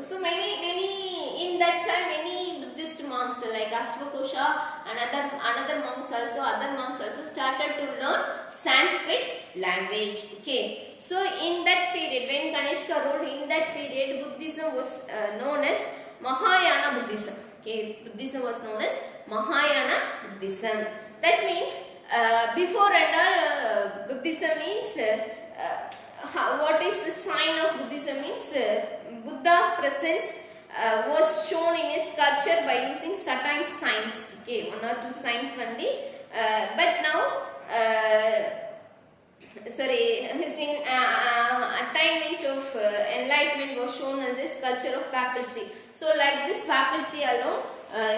so many in that time, many Buddhist monks like Ashwakosha and other monks also started to learn Sanskrit language. Okay, so in that period when Kanishka ruled, in that period Buddhism was known as Mahayana Buddhism. Okay, Buddhism was known as Mahayana Buddhism. That means before and all Buddhism means what is the sign of Buddhism means Buddha's presence was shown in a sculpture by using certain signs. Okay, one or two signs only. But now, his attainment of enlightenment was shown as a sculpture of papal tree. So, like this papal tree alone,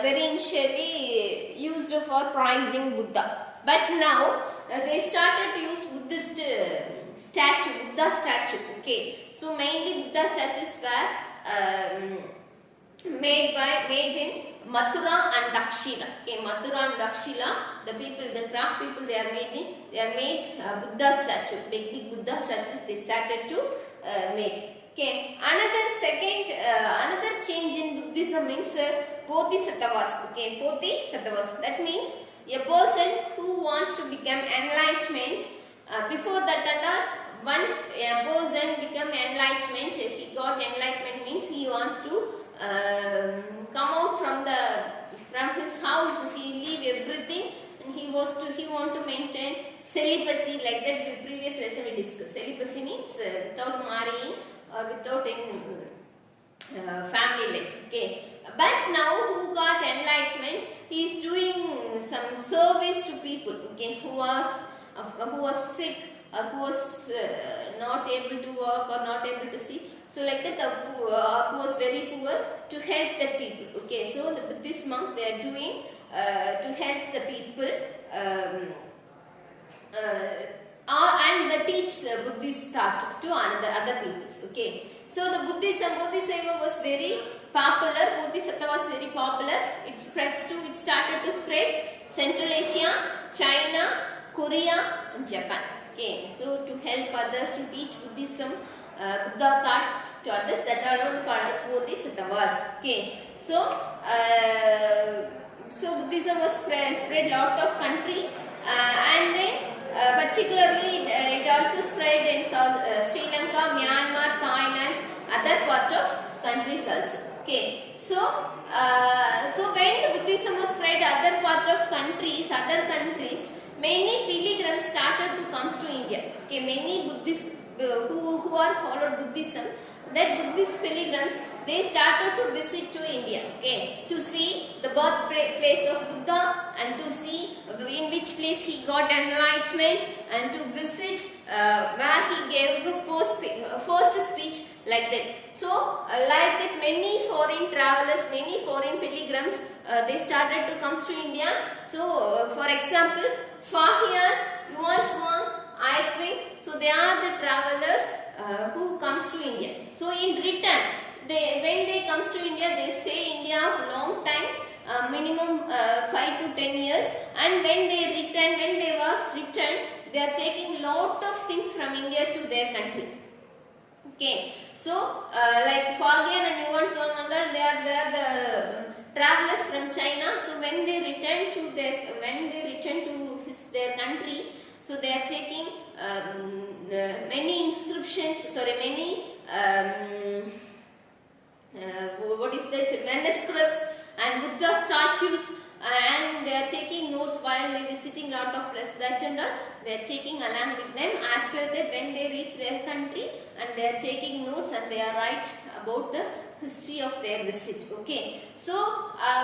very initially used for prizing Buddha. But now they started to use Buddhist Buddha statue. Okay, so mainly Buddha statues were made in Mathura and Dakshila. Okay, Mathura and Dakshila, the craft people, they are made Buddha statue, big Buddha statues. They started to make. Okay, another change in Buddhism means Bodhisattvas. Okay, Bodhisattvas. That means a person who wants to become enlightenment. Before that and all, once a person become enlightenment, he got enlightenment means he wants to come out from his house. He leave everything and he want to maintain celibacy, like that. The previous lesson we discussed. Celibacy means without marrying or without any family life. Okay, but now who got enlightenment, he is doing some service to people. Okay, who was sick or who was not able to work or not able to see. So like that, who was very poor, to help the people. Okay, so the Buddhist monks, they are doing to help the people and they teach the Buddhist thought to other peoples. Okay, so the Bodhisattva was very popular. Bodhisattva was very popular. It started to spread Central Asia, China, Korea, and Japan. Okay, so to help others, to teach Buddhism, Buddha thought to others, that are known as Bodhisattvas. Okay, so Buddhism was spread lot of countries, and then particularly it also spread in Sri Lanka, Myanmar, Thailand, other part of countries also. Okay, so when Buddhism was spread other part of countries, many pilgrims started to come to India. Okay, many Buddhists who are followed Buddhism, that Buddhist pilgrims, they started to visit to India. Okay, to see the birthplace of Buddha and to see in which place he got enlightenment, and to visit where he gave his first speech, like that. So like that, many foreign travelers, many foreign pilgrims, they started to come to India. So for example, Fahian, Yuan Swang, I think, so they are the travelers who comes to India. So in return, when they comes to India, they stay in India for long time, minimum 5 to 10 years, and when they return, they are taking lot of things from India to their country. Okay, so like Fagian and Yuan Song and all, they are the travelers from China. So when they return to their country, so they are taking many inscriptions, manuscripts and Buddha statues, and they are taking notes while they are visiting lot of places, that and all, they are taking along with them. After that, when they reach their country, and they are taking notes and they are write about the history of their visit. Okay, so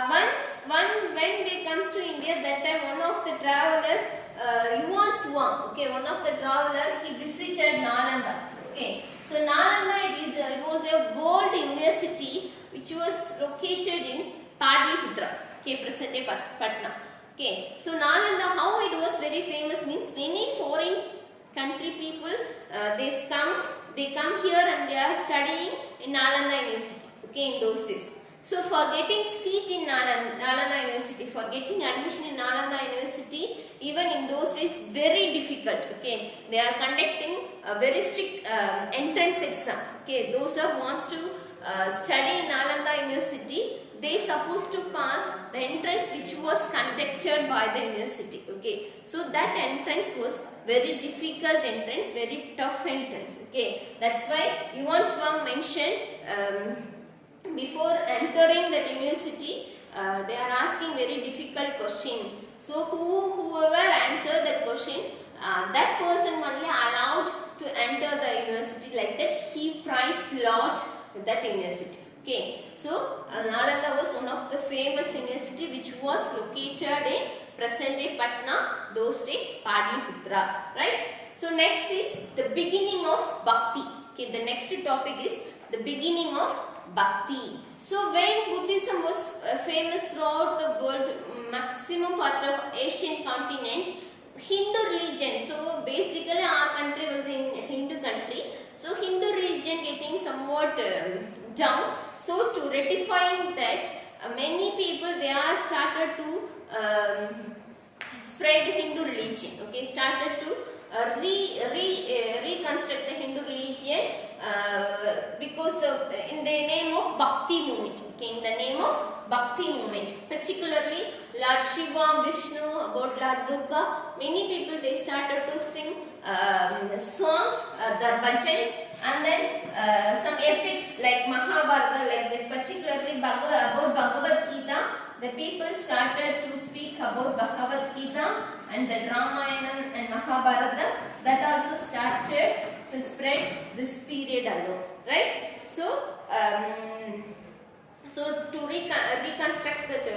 when they comes to India, that time one of the travelers, Yuan Swang, okay, one of the travelers, he visited Nalanda. Okay, so Nalanda, it was a world university which was located in Padliputra, okay, present day Patna. Okay, so Nalanda, how it was very famous means many foreign country people, they come here and they are studying in Nalanda University. Okay, in those days. So for getting seat in Nalanda University, for getting admission in Nalanda University, even in those days, very difficult. Okay, they are conducting a very strict entrance exam. Okay, those who wants to study in Nalanda University, they supposed to pass the entrance which was conducted by the university. Okay, so that entrance was very difficult entrance, very tough entrance. Okay, that's why Yuan Swang mentioned. Before entering that university, they are asking very difficult question. So whoever answer that question, that person only allowed to enter the university. Like that, he prize lot that university. Okay, so Nalanda was one of the famous university which was located in present day Patna, those day Patliputra. Right. So next is the beginning of Bhakti. Okay, the next topic is the beginning of Bhakti. So when Buddhism was famous throughout the world, maximum part of Asian continent, Hindu religion. So basically our country was in Hindu country. So Hindu religion getting somewhat down. So to rectifying that, many people they are started to spread Hindu religion. Okay, started to reconstruct the Hindu religion because of in the name of Bhakti movement. Okay, in the name of Bhakti movement, particularly Lord Shiva, Vishnu, about Lord Durga. Many people they started to sing songs, the bhajans, and then some epics like Mahabharata, like that. Particularly about Bhagavad Gita. The people started to speak about Bhagavad Gita and the Ramayana and Mahabharata. That also started to spread this period alone, right? So, to reconstruct the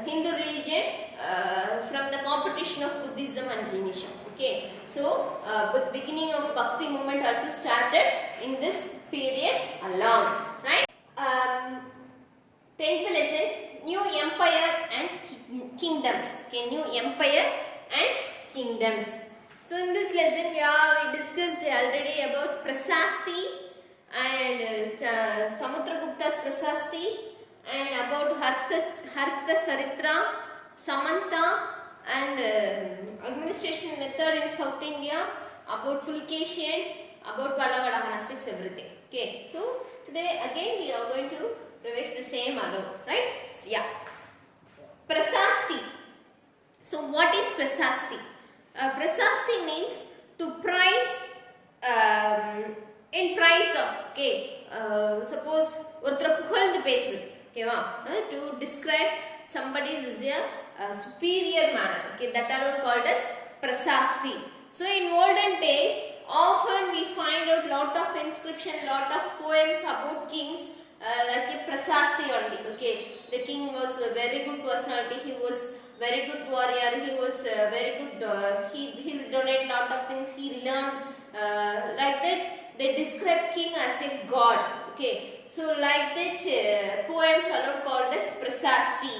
Hindu religion from the competition of Buddhism and Jainism. Okay, so the beginning of Bhakti movement also started in this period alone, right? 10th lesson, new empire and kingdoms. Okay, new empire and kingdoms. So in this lesson we discussed already about Prasasti and Samudragupta's Prasasti and about Harta Saritra, Samanta and administration method in South India, about Pulication, about Pallava dynastics, everything. Okay, so today again we are going to revise the same alone, right? Yeah. Prasasti. So what is Prasasti? Prasasti means to price in price of. Okay, suppose ஒருத்தர புகழ்ந்து பேசுறது. ஓகேவா? To describe somebody is a superior manner. Okay, that alone called as Prasasti. So in olden days, often we find out lot of inscription, lot of poems about kings. Like a Prasasti only. Okay, the king was a very good personality. He was very good warrior. He was very good. He donated lot of things. He learned like that. They describe king as a god. Okay, so like that poems are called as Prasasti.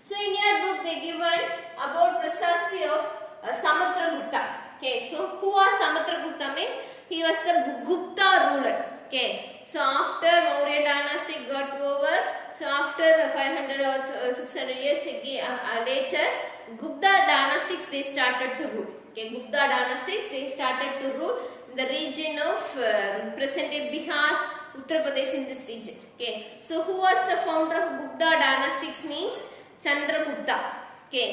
So in your book they given about Prasasti of Samudragupta. Okay, so who was Samudragupta means? He was the Gupta ruler. Okay, so after Maurya dynasty got over, so after 500 or 600 years later, Gupta dynastics they started to rule. Okay, Gupta dynastics they started to rule in the region of present day Bihar, Uttar Pradesh, in this region. Okay, so who was the founder of Gupta dynastics means Chandragupta. Okay,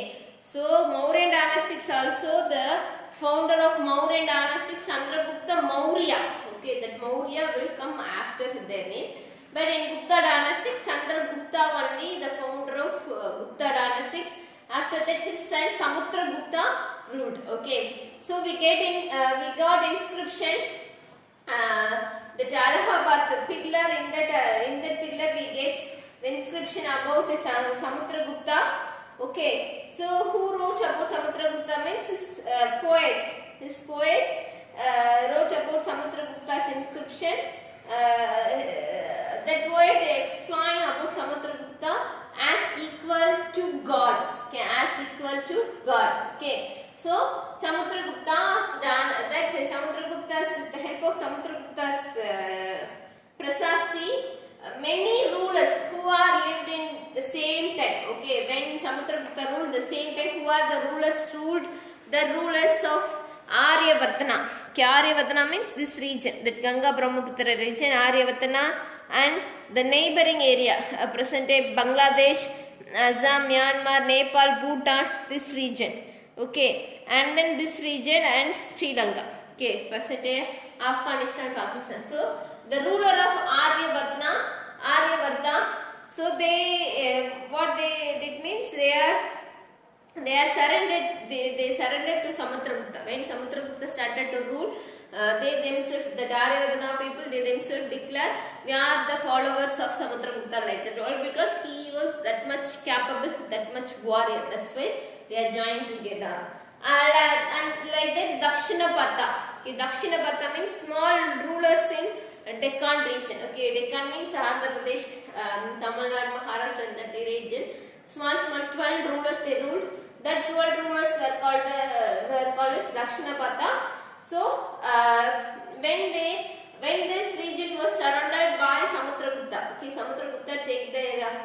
so Maurya dynastics also the founder of Maurya dynastics Chandragupta Maurya. Okay, that Maurya will come after their name. But in Gupta dynastic, Chandragupta only the founder of Gupta dynastics. After that, his son Samudragupta ruled. Okay, so we got inscription. That Allahabad the pillar in that pillar we get the inscription about the Samudragupta. Okay, so who wrote about Samudragupta means his poet. His poet wrote about Samudragupta's inscription. That poet explained about Samudragupta as equal to God. Okay, as equal to God. Okay, so Samudragupta's with the help of Samudragupta's Prasasti, many Samudragupta ruled, the same time who are the rulers ruled? The rulers of Aryavartana. Okay, Aryavartana means this region, that Ganga Brahmaputra region, Aryavartana, and the neighboring area, present day Bangladesh, Assam, Myanmar, Nepal, Bhutan, this region. Okay, and then this region and Sri Lanka. Okay, present day Afghanistan, Pakistan. So the ruler of Aryavarta. So they what they did means they are surrendered. They surrendered to Samudragupta. When Samudragupta started to rule, they themselves, the Aryavarta people, they themselves declare we are the followers of Samudragupta like that. Why? Because he was that much capable, that much warrior. That's why they are joined together. And like that, Dakshinapata. Okay, Dakshinapata means small rulers in Deccan region. Okay, Deccan means Andhra Pradesh, Tamil Nadu, Maharashtra, and that region. Small 12 rulers they ruled. That 12 rulers were called as Dakshinapata. So when this region was surrounded by Samudragupta, okay, Samudragupta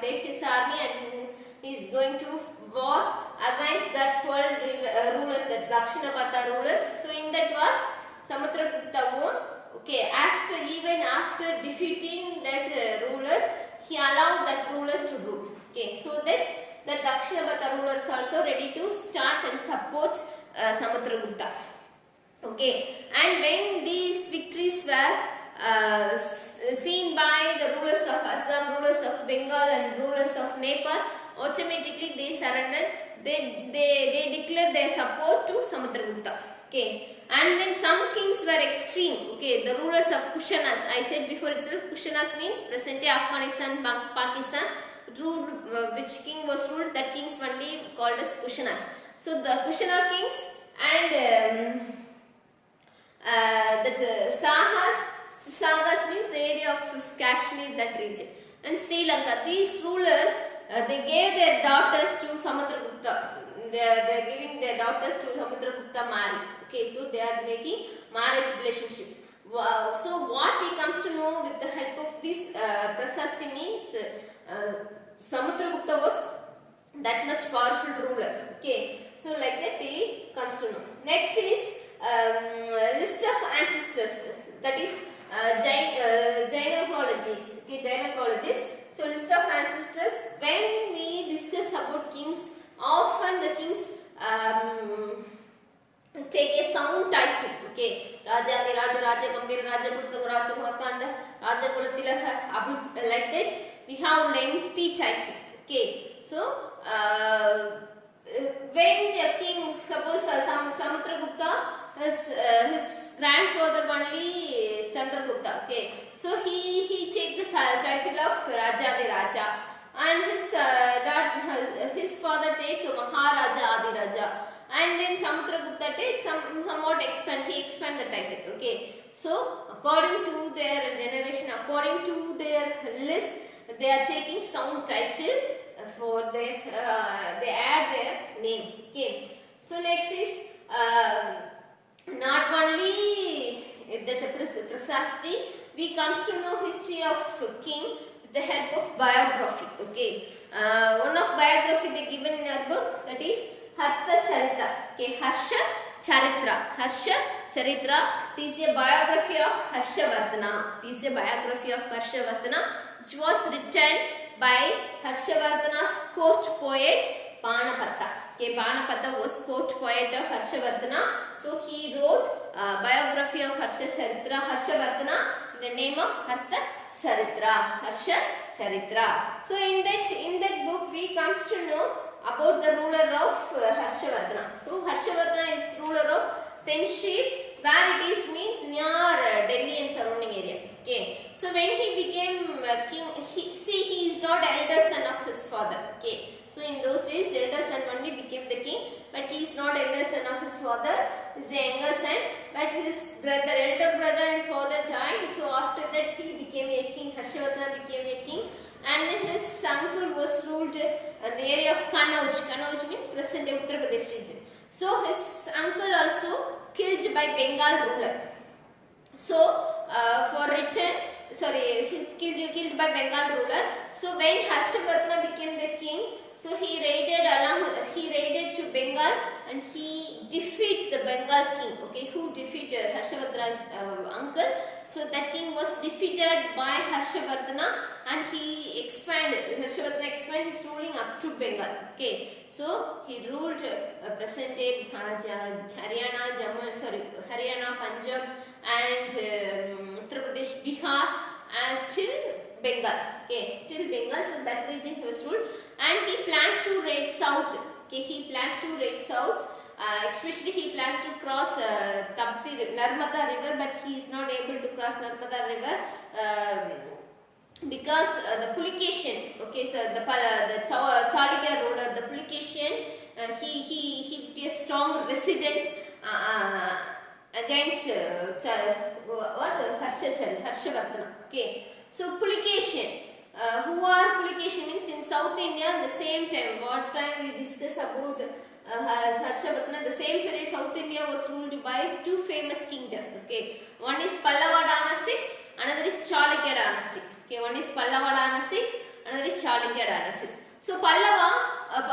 take his army and he is going to war against that 12 rulers, that Dakshinapata rulers. So in that war, Samudragupta won. Okay, even after defeating that rulers, he allowed that rulers to rule. Okay, so that the Dakshinapata rulers also ready to start and support Samudragupta. Okay, and when these victories were seen by the rulers of Assam, rulers of Bengal, and rulers of Nepal, automatically they surrendered. They declared their support to Samudragupta. Okay, and then some kings were extreme. Okay, the rulers of Kushanas. I said before itself, Kushanas means present day Afghanistan, Pakistan. Ruled, which king was ruled? That kings only called as Kushanas. So the Kushana kings and Sagas means the area of Kashmir, that region, and Sri Lanka. These rulers they gave their daughters to Samudragupta. They are giving their daughters to Samudragupta marry. Okay, so they are making marriage relationship. Wow. So what we comes to know with the help of this Prasasti means Samudragupta was that much powerful ruler. Okay, so like that we comes to know. Next is list of ancestors, that is genealogies. Okay, genealogies. So list of ancestors. When we discuss about kings, often the kings take a sound title. Okay, Raja, Raja Gambhira, Raja Kultanga, Raja Martanda, Raja Kulatilaha, like that we have lengthy title. Okay, so when a king, suppose Samudragupta, his grandfather only Chandragupta. Okay, so he take the title of Raja, and his father take Maharaja Adiraja, and then Samudragupta take somewhat expand the title. Okay, so according to their generation, according to their list, they are taking sound title for their they add their name. Okay, so next is not only the Prasasti, we comes to know history of king with the help of biography. Okay, one of biography they given in our book, that is Harsha Charitra. Okay, Harsha Charitra. It is a biography of Harshavardhana. It is a biography of Harshavardhana, which was written by Harshavardhana's court poet Banapatta. Okay, Banapatta was court poet of Harshavardhana. So he wrote biography of Harshavardhana in the name of Harsha Charitra. So in that book we comes to know about the ruler of Harshavardhana. So Harshavardhana is ruler of Tenshir, where it is means near Delhi and surrounding area. Okay, so when he became king, he is not elder son of his father. Okay, so in those days elder son only became the king, but he is not elder son of his father. He is the younger son, but his elder brother and father died. So after that he became a king. Harshavardhana became a king, and then his uncle was ruled the area of Kanauj. Kanauj means present day Uttar Pradesh region. So his uncle also killed by Bengal ruler. So killed by Bengal ruler. So when Harshavardhana became the king, So he raided to Bengal and he defeated the Bengal king. Okay, who defeated Harshavardhana's uncle. So that king was defeated by Harshavardhana and he expanded. Harshavardhana expanded his ruling up to Bengal. Okay, so he ruled present day Haryana, Punjab, and Uttar Pradesh, Bihar, and till Bengal. Okay, till Bengal. So that region he was ruled, and he plans to raid south. Okay, he plans to raid south. Especially he plans to cross Narmada river, but he is not able to cross Narmada river because the Pulication. Okay, so the Chalukya ruler, the Pulication, he put a strong resistance against Harshavardhana. Okay, so Pulication. Who are Pulication means in South India at the same time. What time we discuss about Harshavardhana, the same period South India was ruled by two famous kingdoms. Okay, one is Pallava dynastics, another is Chalukya dynasty. Okay, one is Pallava dynastics, another is Chalukya dynastics. So Pallava,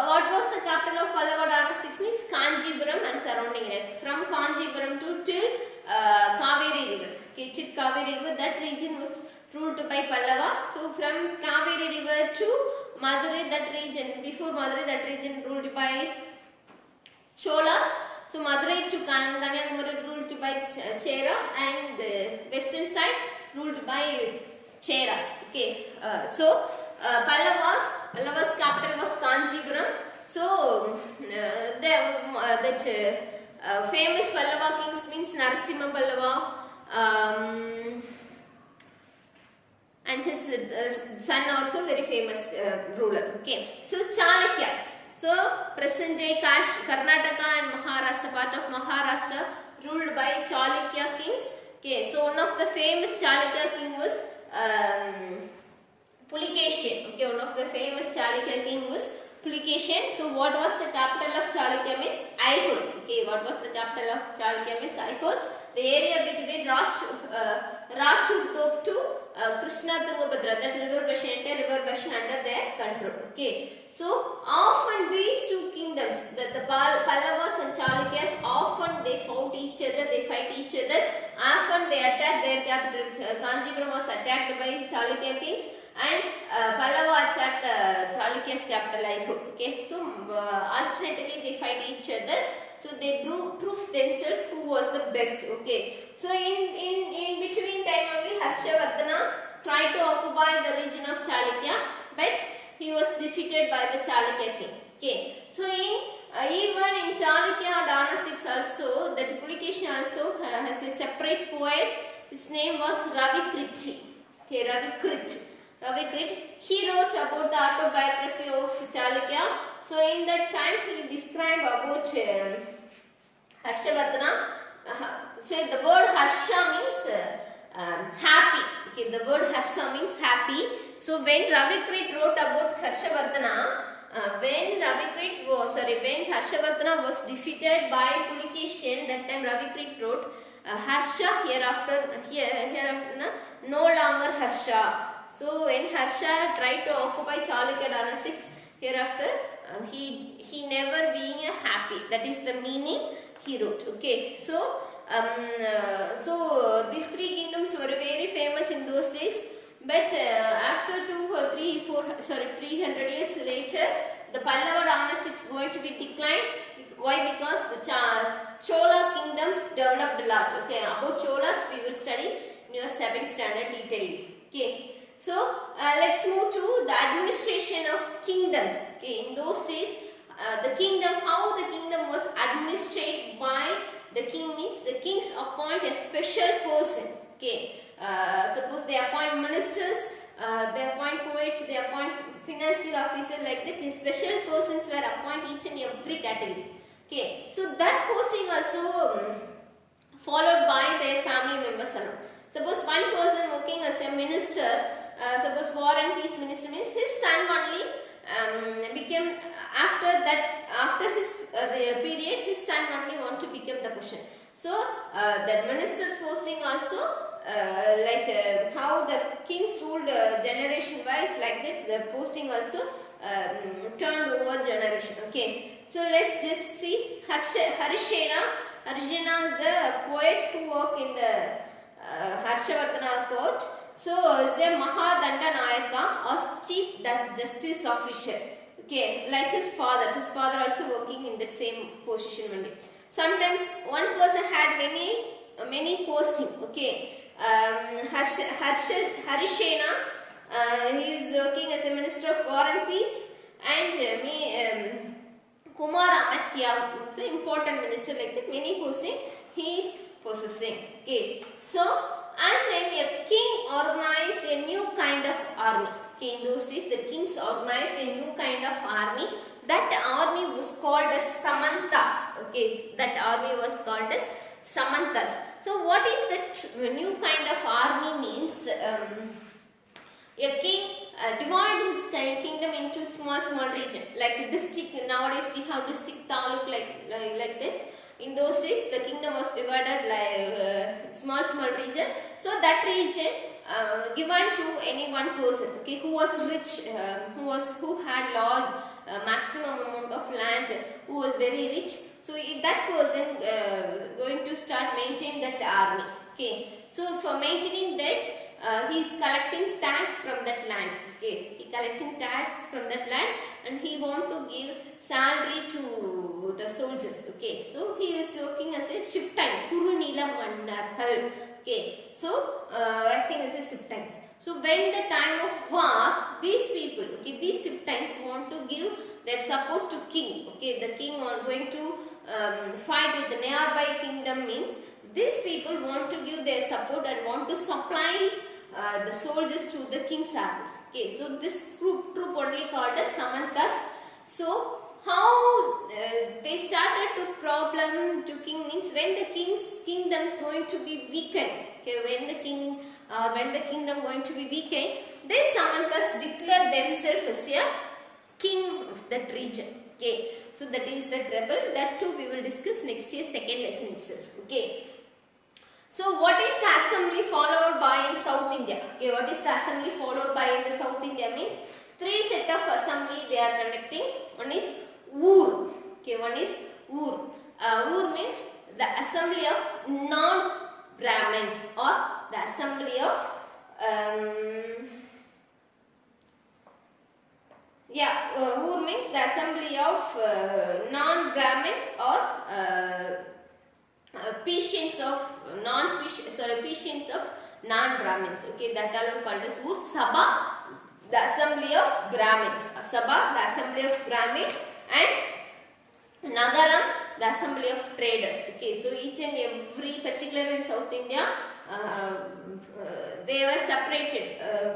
what was the capital of Pallava dynastics means Kanjipuram and surrounding it. From Kanjipuram to till Kaveri river. Okay, till Kaveri river, that region was ruled by Pallava. So from Kaveri river to Madurai, that region, before Madurai, that region ruled by Cholas. So Madurai to Kanyakumari ruled by Chera, and the western side ruled by Cheras. Okay, so Pallava's capital was Kanjipuram. So that famous Pallava kings means Narasimha Pallava, and his son also very famous ruler. Okay, so Chalukya. So present day Karnataka and Maharashtra, part of Maharashtra, ruled by Chalukya kings. Okay, so one of the famous Chalukya king was Pulication. Okay, one of the famous Chalukya king was Pulication. So what was the capital of Chalukya means Aihol. Okay, what was the capital of Chalukya means Aihol. The area between Rachurtop to Krishna Tungabhadra, that river basin under their control. Okay, so often these two kingdoms, the Pallavas and Chalukyas, often they fought each other, they fight each other. Often they attacked their capital. Kanjipuram was attacked by Chalukya kings, and Pallava attacked Chalukya's capital Aihol. Okay, so alternately they fight each other. So they proved themselves who was the best. Okay, so in between time only Harshavardhana tried to occupy the region of Chalukya, but he was defeated by the Chalukya king. Okay, so even in Chalukya dynastics also, that Pulication also has a separate poet. His name was Ravikrit. Okay, Ravikrit. He wrote about the autobiography of Chalukya. So in that time he described about Harshavardhana. Say the word Harsha means happy. Okay, the word Harsha means happy. So when Ravikrit wrote about Harshavardhana, when Harshavardhana was defeated by Pulication, that time Ravikrit wrote Harsha hereafter no longer Harsha. So when Harsha tried to occupy Chalukya dynastics, hereafter he never being happy. That is the meaning he wrote. Okay, so these three kingdoms were very famous in those days. But after 300 years later, the Pallava dynasty is going to be declined. Why? Because the Chola kingdom developed a lot. Okay, about Cholas we will study in your 7th standard detailedly. Okay. So let's move to the administration of kingdoms. Okay, in those days, how the kingdom was administered by the king means the kings appoint a special person. Okay, suppose they appoint ministers, they appoint poets, they appoint financial officers, like that. Special persons were appointed each and every category. Okay, so that posting also followed by their family members alone. Suppose one person working as a minister. Suppose War and Peace Minister means his son only became after his period, his son only want to become the position. So that minister's posting also how the kings ruled generation wise, like that the posting also turned over generation. Okay, so let's just see Harishena. Harishena is the poet who worked in the Harshavardhana court. So is a Mahadanda Nayaka or chief justice official. Okay, like his father also working in the same position only. Sometimes one person had many posting. Okay, Harishena, he is working as a minister of war and peace, and Kumar Amatya, so important minister like that. Many posting he is possessing. Okay, so and then a king organized a new kind of army. Okay, in those days the kings organized a new kind of army. That army was called as Samantas. Okay, that army was called as Samantas. So what is the new kind of army means? A king divided his kingdom into small region, like district. Nowadays we have district, taluk, like that. In those days the kingdom was divided like small region. So that region given to any one person, okay, who was rich, who had large maximum amount of land, who was very rich. So that person going to start maintain that army. Okay, so for maintaining that he is collecting tax from that land. Okay, he collecting tax from that land and he want to give salary to the soldiers. Okay, so he is working as a shift time. Kurunila Mandarhal. Okay, so acting as a shift times. So when the time of war, these people, okay, these shift times want to give their support to king. Okay, the king are going to fight with the nearby kingdom means these people want to give their support and want to supply the soldiers to the king's army. Okay, so this troop only called as Samantas. So how they started to problem to king means when the king's kingdom is going to be weakened. Okay, when the kingdom going to be weakened, these Samantas declare themselves as a king of that region. Okay, so that is the trouble. That too we will discuss next year, second lesson itself. Okay. So what is the assembly followed by in South India? Okay, what is the assembly followed by in the South India means 3 set of assembly they are conducting. One is Ur. Okay, one is Ur. Ur means the assembly of non-Brahmins or the assembly of Ur means the assembly of non-Brahmins or patients of non-Brahmins. Okay, that alone called as Ur. Sabha, the assembly of Brahmins. Sabha, the assembly of Brahmins, and Nagaram, the assembly of traders. Okay, so each and every, particular in South India, they were separated.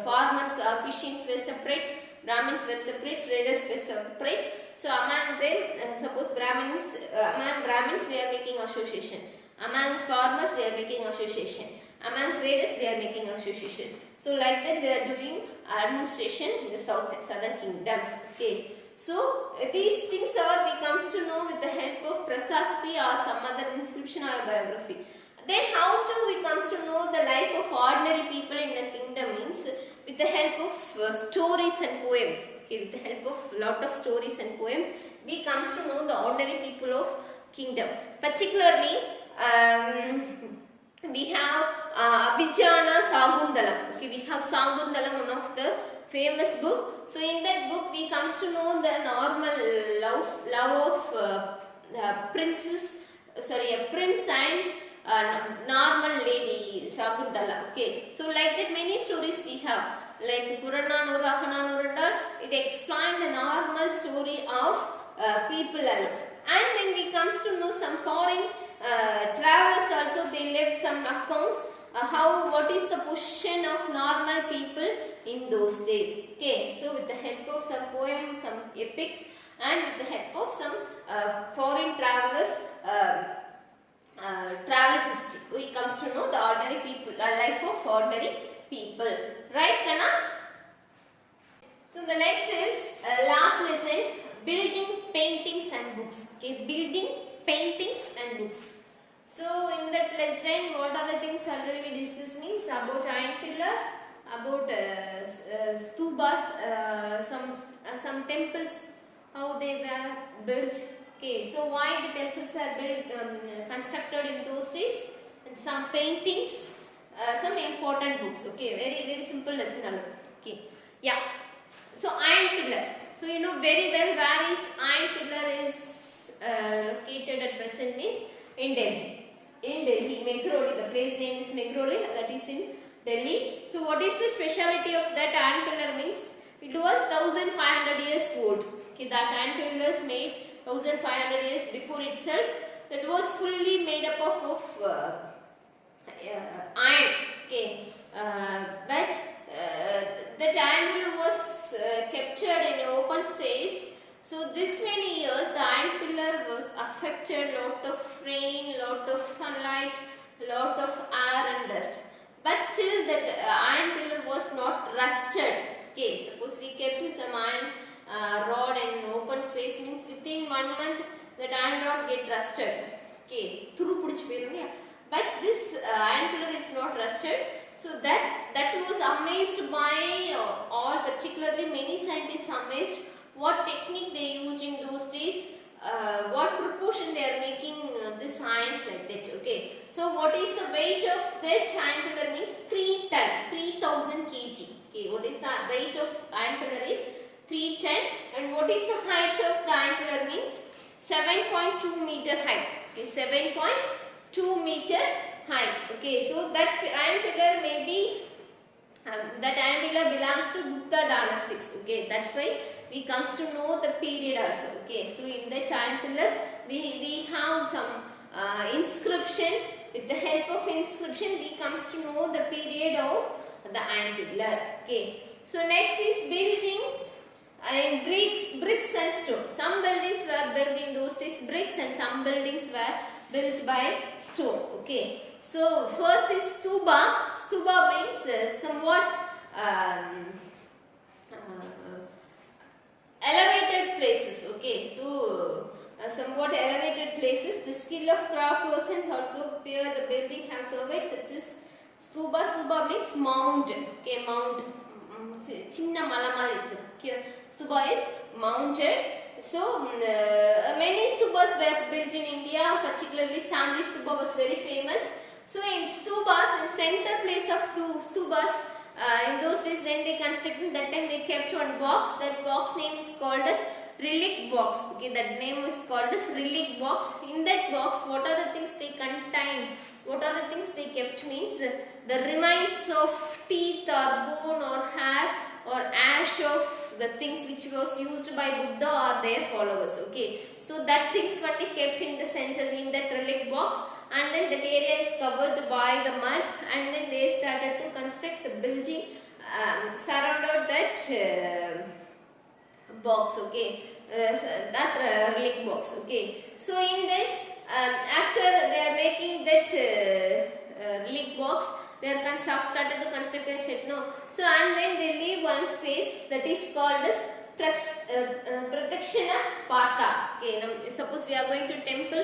Farmers or patients were separate. Brahmins were separate, traders were separate. So among them, suppose among Brahmins they are making association. Among farmers they are making association. Among traders they are making association. So like that they are doing administration in the southern kingdoms. Okay. So these things we comes to know with the help of prasasti or some other inscription or biography. Then how we comes to know the life of ordinary people in the kingdom means with the help of stories and poems. Okay, with the help of lot of stories and poems, we comes to know the ordinary people of kingdom. Particularly, we have Abhijana Sagundalam. Okay, we have Sagundalam, one of the famous book. So in that book, we comes to know the normal love of a prince and normal lady Sakuntala. Okay, so like that many stories we have, like Purananur, Ahananur and all. It explains the normal story of people alone. And then we comes to know some foreign travelers also. They left some accounts what is the position of normal people in those days. Okay, so with the help of some poems, some epics, and with the help of some foreign travelers. Travel history, we comes to know the ordinary people, life of ordinary people, right, Kana? So the next is last lesson, building, paintings and books. Okay, building, paintings and books. So in that lesson, what are the things already we discussed means about iron pillar, about stupas, temples, how they were built. Okay, so why the temples are built, constructed in those days, and some paintings, some important books. Okay, very simple lesson. Okay, yeah. So iron pillar. So you know very well where is iron pillar is located at present means in Delhi. In Delhi, Megroli. The place name is Megroli. That is in Delhi. So what is the speciality of that iron pillar means? It was 1500 years old. Okay, that iron pillar is made 1500 years before itself. That was fully made up of iron. Okay, but that iron pillar was captured in an open space. So this many years the iron pillar was affected, lot of rain, lot of sunlight, lot of air and dust. But still that iron pillar was not rusted. Okay, suppose we kept some iron rod in open space means within 1 month that iron rod get rusted. Okay, but this iron pillar is not rusted. So that was amazed by all, particularly many scientists amazed what technique they used in those days, what proportion they are making this iron like that. Okay, so what is the weight of that iron pillar means 3 ton, 3000 kg. Okay, what is the weight of iron pillar is 3 ton, and what is the height of the iron pillar means 7.2 meter height. Okay, 7.2 meter height. Okay, so that iron pillar may be that iron pillar belongs to Gupta dynastics. Okay, that's why we comes to know the period also. Okay, so in that iron pillar we have some inscription. With the help of inscription we comes to know the period of the iron pillar. Okay, so next is buildings in bricks and stone. Some buildings were built in those days bricks and some buildings were built by stone. Okay, so first is stupa. Stupa means somewhat elevated places. Okay, so somewhat elevated places. The skill of craft persons also appear the building have surveyed, such as stupa. Stupa means mound. Okay, mound. Chinna mala mari. Stupa is mounted. So many stupas were built in India, particularly Sanji stupa was very famous. So in stupas, in center place of stupas, in those days when they constructed, that time they kept one box. That box name is called as relic box. Okay, that name is called as relic box. In that box, what are the things they contain? What are the things they kept means the remains of teeth or bone or hair or ash of the things which was used by Buddha or their followers. Okay, so that things only kept in the center in that relic box, and then that area is covered by the mud, and then they started to construct the building surrounded that box. Okay, that relic box. Okay, so in that after they are making that relic box, they are started to construct a shed. No, so and then they leave one space that is called as Pradakshina Pata. Okay, suppose we are going to temple,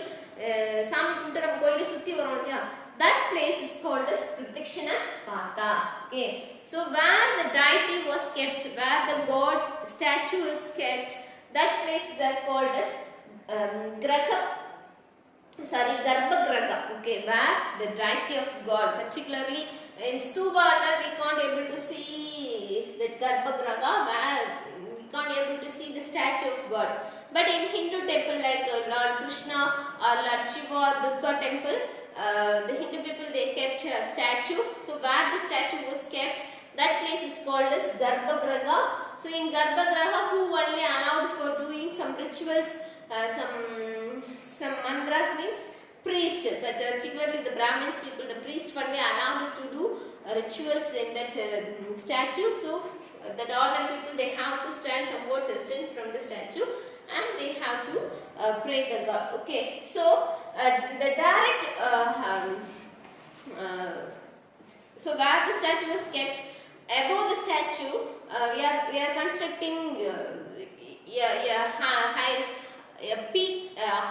that place is called as Pradakshina Pata. Okay, so where the deity was kept, where the god statue is kept, that place is called as Garbhagriha. Okay, where the deity of God, particularly in stupa we can't able to see the Garbhagriha, where we can't able to see the statue of God. But in Hindu temple like Lord Krishna or Lord Shiva or Durga temple, the Hindu people they kept a statue. So where the statue was kept, that place is called as Garbhagriha. So in Garbhagriha, who only allowed for doing some rituals, some mantras means priest, but particularly the Brahmins people, the priest only allowed to do rituals in that statue. So the ordinary people they have to stand somewhat distance from the statue and they have to pray the God. Okay, so the direct so where the statue was kept, above the statue we are constructing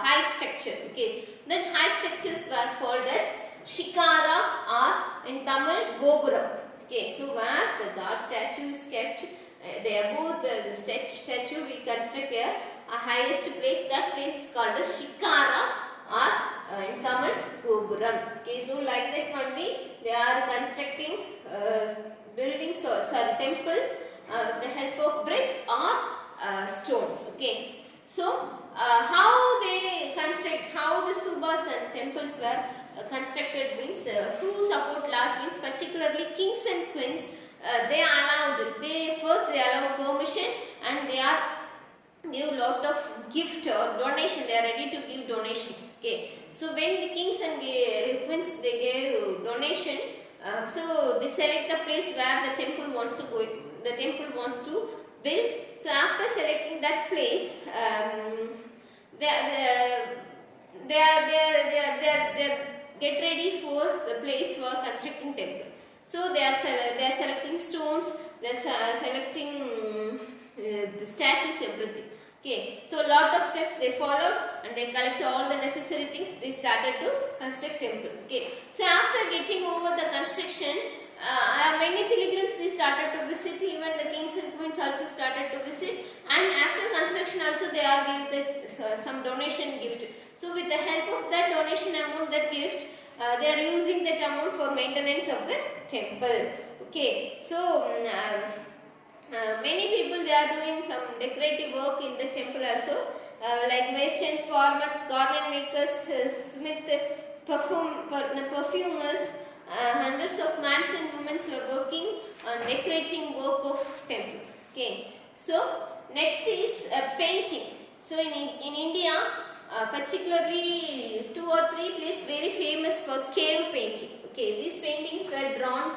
height structure. Okay, that height structures were called as Shikara or in Tamil Gopuram. Okay, so where the God statue is kept, above the statue we construct a highest place. That place is called as Shikara or in Tamil Gopuram. Okay, so like that only they are constructing buildings or temples with the help of bricks or stones. Okay, so how they construct, how the stupas and temples were constructed means who support large means particularly kings and queens. They allowed permission and they are give lot of gift or donation. They are ready to give donation. Okay, so when the kings and queens they gave donation, so they select the place where the temple wants to go. The temple wants to build. So after selecting that place, they get ready for the place for constructing temple. So they are selecting stones, they are selecting the statues, everything. Okay, so lot of steps they followed and they collect all the necessary things. They started to construct temple. Okay, so after getting over the construction, many pilgrims they started to visit. Even the kings and queens also started to visit. And after construction also they are giving some donation gift. So with the help of that donation amount, that gift, they are using that amount for maintenance of the temple. Okay, so many people they are doing some decorative work in the temple also, like merchants, farmers, garment makers, smith, perfumers, hundreds of men and women were working on decorating work of temple. Okay, so next is painting. So in India, particularly 2 or 3 places very famous for cave painting. Okay, these paintings were drawn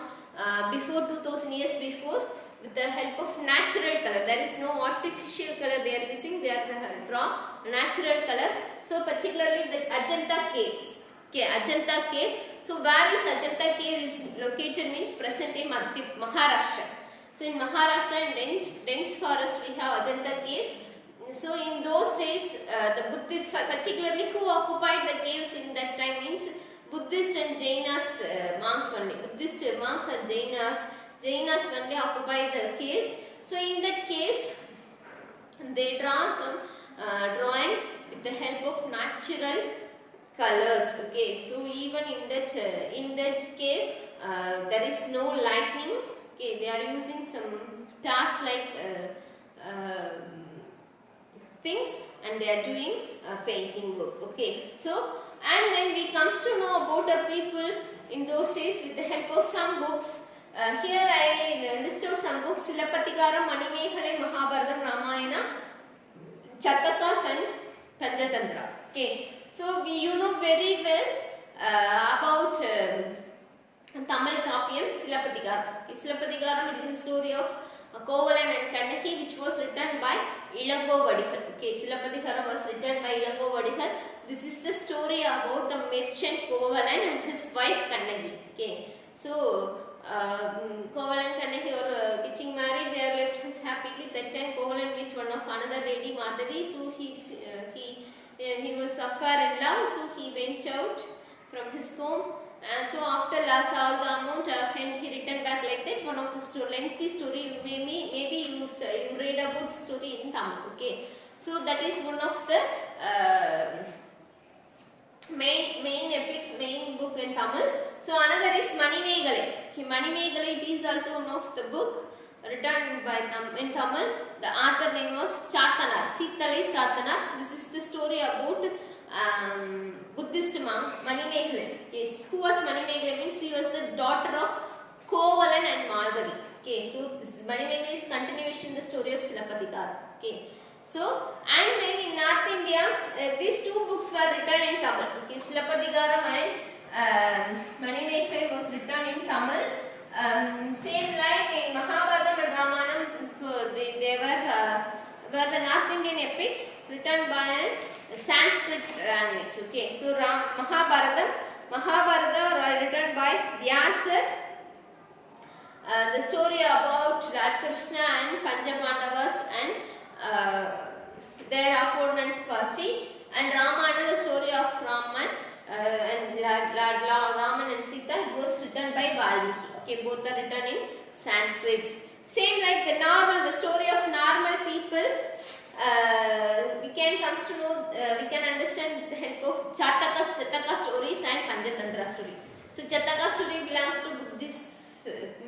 before 2000 years before with the help of natural color. There is no artificial color they are using. They are draw natural color. So particularly the Ajanta caves. Okay, Ajanta cave. So where is Ajanta cave is located means present in Maharashtra. So in Maharashtra in dense forest we have Ajanta cave. So in those days, the Buddhists, particularly who occupied the caves in that time means Buddhist and Jainas monks only. Buddhist monks and Jainas only occupy the caves. So in that caves, they draw some drawings with the help of natural colors. Okay, so even in that cave, there is no lightning. Okay, they are using some torch-like things and they are doing painting work. Okay, so and then we comes to know about the people in those days with the help of some books. Here I list out some books: Silapathikaram, Manimekalai, Mahabharatam, Ramayana, Chatakas and Panchatantra. Okay, so you know very well about Tamil Kappiyam Silapathikaram. Silapathikaram is the story of Kovalan and Kannaki, which was written by Ilango Vadigal. Okay, Silapathikaram was written by Ilango Vadigal. This is the story about the merchant Kovalan and his wife Kannaki. Okay, so Kovalan and Kannaki are getting married. They are left happily. That time Kovalan met one of another lady, Madhavi. So he was affair in love. So he went out from his home. So after loss all the amount and he returned back like that. One of the lengthy story, maybe you read about the story in Tamil. Okay, so that is one of the main epics, main book in Tamil. So another is Manimekalai. Okay, Manimekalai, it is also one of the book written by in Tamil. The author name was Chatana, Sitalai Satana. This is the story about Buddhist monk Manimekalai. Yes, who was Manimekalai means she was the daughter of Kovalan and Madhavi. Okay, so this Manimekalai is continuation the story of Silapathikaram. Okay, so and then in North India, these 2 books were written in Tamil. Okay, Silapathikaram and Manimekalai was written in Tamil. Same like in Mahabharatam and Ramayana, they were the North Indian epics written by Sanskrit language. Okay, so Mahabharata are written by Vyasa. The story about Lord Krishna and Panchapandavas and their opponent party, and Ramayana, the story of Raman and Raman and Sita, it was written by Valmiki. Okay, both are written in Sanskrit. Same like the normal, the story of normal people. We can comes to know, we can understand the help of Chataka stories and Panchatantra story. So Chataka story belongs to Buddhist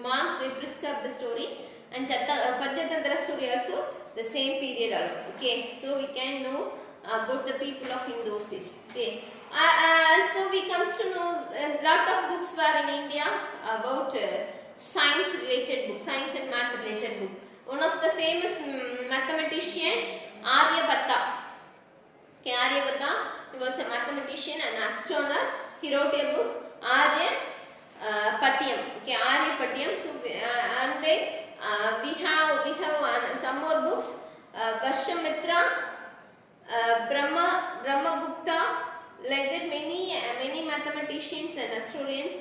monks. They prescribe the story, and Panchatantra story also the same period also. Okay, so we can know about the people of in those days. Okay. So we comes to know a lot of books were in India about science related book, science and math related book. One of the famous mathematician, Aryabhatta. Okay, Aryabhatta, he was a mathematician and astronomer. He wrote a book, Patyam. Okay, Aryabhatta. So and then we have some more books, Vashamitra, Brahmagupta. Like that, many mathematicians and historians.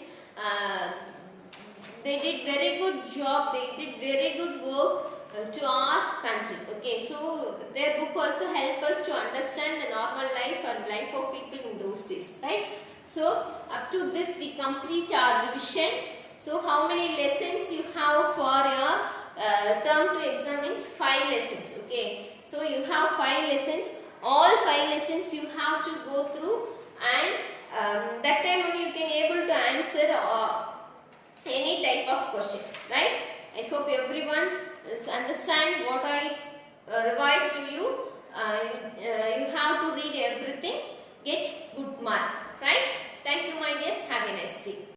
They did very good job, they did very good work to our country. Okay, so their book also help us to understand the normal life and life of people in those days, right? So up to this we complete our revision. So how many lessons you have for your term 2 exam means 5 lessons. Okay, so you have 5 lessons. All 5 lessons you have to go through, and that time only you can able to answer any type of question, right? I hope everyone understand what I revised to you. You have to read everything, get good mark, right? Thank you my dears, have a nice day.